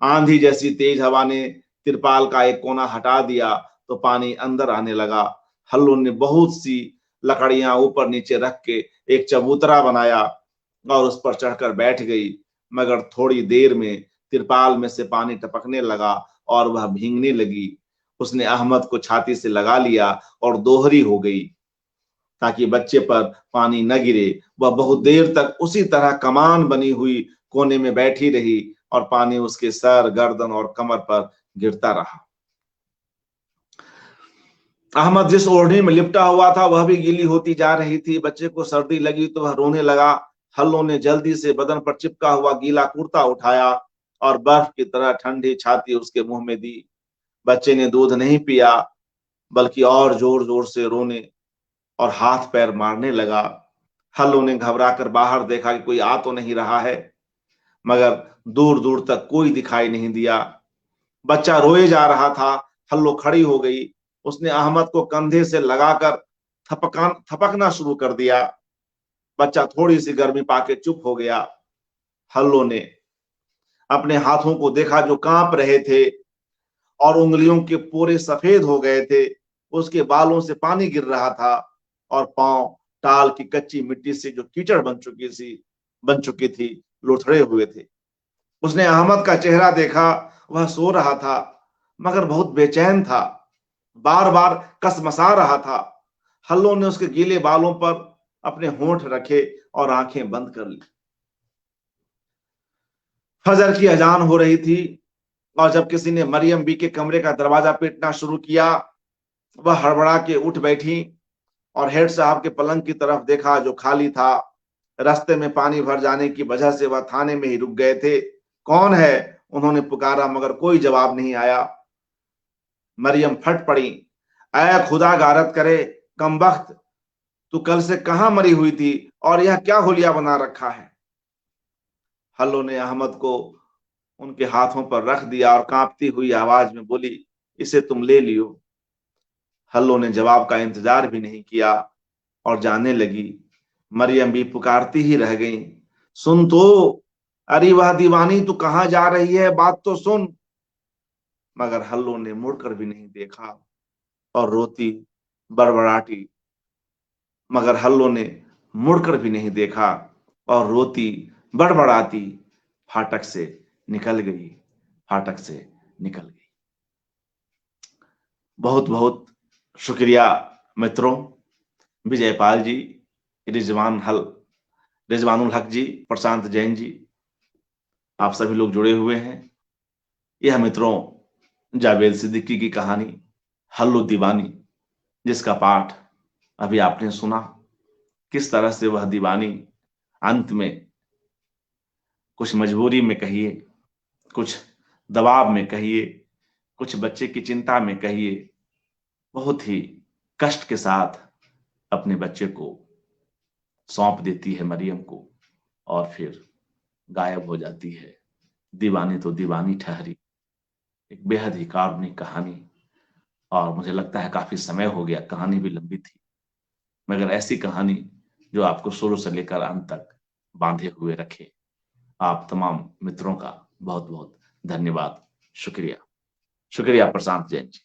आंधी जैसी तेज हवा ने तिरपाल का एक कोना हटा दिया तो पानी अंदर आने लगा। हल्लो ने बहुत सी लकड़ियां ऊपर नीचे रख के एक चबूतरा बनाया और उस पर चढ़कर बैठ गई, मगर थोड़ी देर में तिरपाल में से पानी टपकने लगा और वह भीगने लगी। उसने अहमद को छाती से लगा लिया और दोहरी हो गई ताकि बच्चे पर पानी न गिरे। वह बहुत देर तक उसी तरह कमान बनी हुई कोने में बैठी रही और पानी उसके सर, गर्दन और कमर पर गिरता रहा। अहमद जिस ओढ़नी में लिपटा हुआ था वह भी गीली होती जा रही थी। बच्चे को सर्दी लगी तो वह रोने लगा। हल्लो ने जल्दी से बदन पर चिपका हुआ गीला कुर्ता उठाया और बर्फ की तरह ठंडी छाती उसके मुंह में दी। बच्चे ने दूध नहीं पिया, बल्कि और जोर जोर से रोने और हाथ पैर मारने लगा। हल्लू ने घबरा कर बाहर देखा कि कोई आ तो नहीं रहा है, मगर दूर दूर तक कोई दिखाई नहीं दिया। बच्चा रोए जा रहा था। हल्लो खड़ी हो गई। उसने अहमद को कंधे से लगाकर थपकना शुरू कर दिया। बच्चा थोड़ी सी गर्मी पाके चुप हो गया। हल्लो ने अपने हाथों को देखा जो कांप रहे थे और उंगलियों के पूरे सफेद हो गए थे। उसके बालों से पानी गिर रहा था और पांव टाल की कच्ची मिट्टी से जो कीचड़ बन चुकी थी, लुथड़े हुए थे। उसने अहमद का चेहरा देखा। वह सो रहा था, मगर बहुत बेचैन था, बार बार कसमसा रहा था। हल्लो ने उसके गीले बालों पर अपने होंठ रखे और आंखें बंद कर ली। फजर की अजान हो रही थी और जब किसी ने मरियम बी के कमरे का दरवाजा पीटना शुरू किया, वह हड़बड़ा के उठ बैठी और हेड साहब के पलंग की तरफ देखा जो खाली था। रास्ते में पानी भर जाने की वजह से वह थाने में ही रुक गए थे। कौन है? उन्होंने पुकारा, मगर कोई जवाब नहीं आया। मरियम फट पड़ी। ऐ खुदा गारत करे, कमबख्त, तू कल से कहां मरी हुई थी और यह क्या हुलिया बना रखा है? हल्लो ने अहमद को उनके हाथों पर रख दिया और कांपती हुई आवाज में बोली, इसे तुम ले लियो। हल्लो ने जवाब का इंतजार भी नहीं किया और जाने लगी। मरियम भी पुकारती ही रह गई, सुन तो, अरे वह दीवानी तू कहां जा रही है, बात तो सुन। मगर हल्लो ने मुड़कर भी नहीं देखा और रोती बड़बड़ाती मगर हल्लो ने मुड़कर भी नहीं देखा और रोती बड़बड़ाती फाटक से निकल गई, फाटक से निकल गई। बहुत बहुत शुक्रिया मित्रों, विजयपाल जी, रिजवानुल हक जी, प्रशांत जैन जी, आप सभी लोग जुड़े हुए हैं। यह मित्रों जावेद सिद्दीकी की कहानी हल्लू दीवानी, जिसका पाठ अभी आपने सुना। किस तरह से वह दीवानी अंत में कुछ मजबूरी में कहिए, कुछ दबाव में कहिए, कुछ बच्चे की चिंता में कहिए, बहुत ही कष्ट के साथ अपने बच्चे को सौंप देती है मरियम को और फिर गायब हो जाती है। दीवानी तो दीवानी ठहरी। एक बेहद ही काल्पनिक कहानी, और मुझे लगता है काफी समय हो गया, कहानी भी लंबी थी, मगर ऐसी कहानी जो आपको शुरू से लेकर अंत तक बांधे हुए रखे। आप तमाम मित्रों का बहुत बहुत धन्यवाद, शुक्रिया। शुक्रिया प्रशांत जैन जी।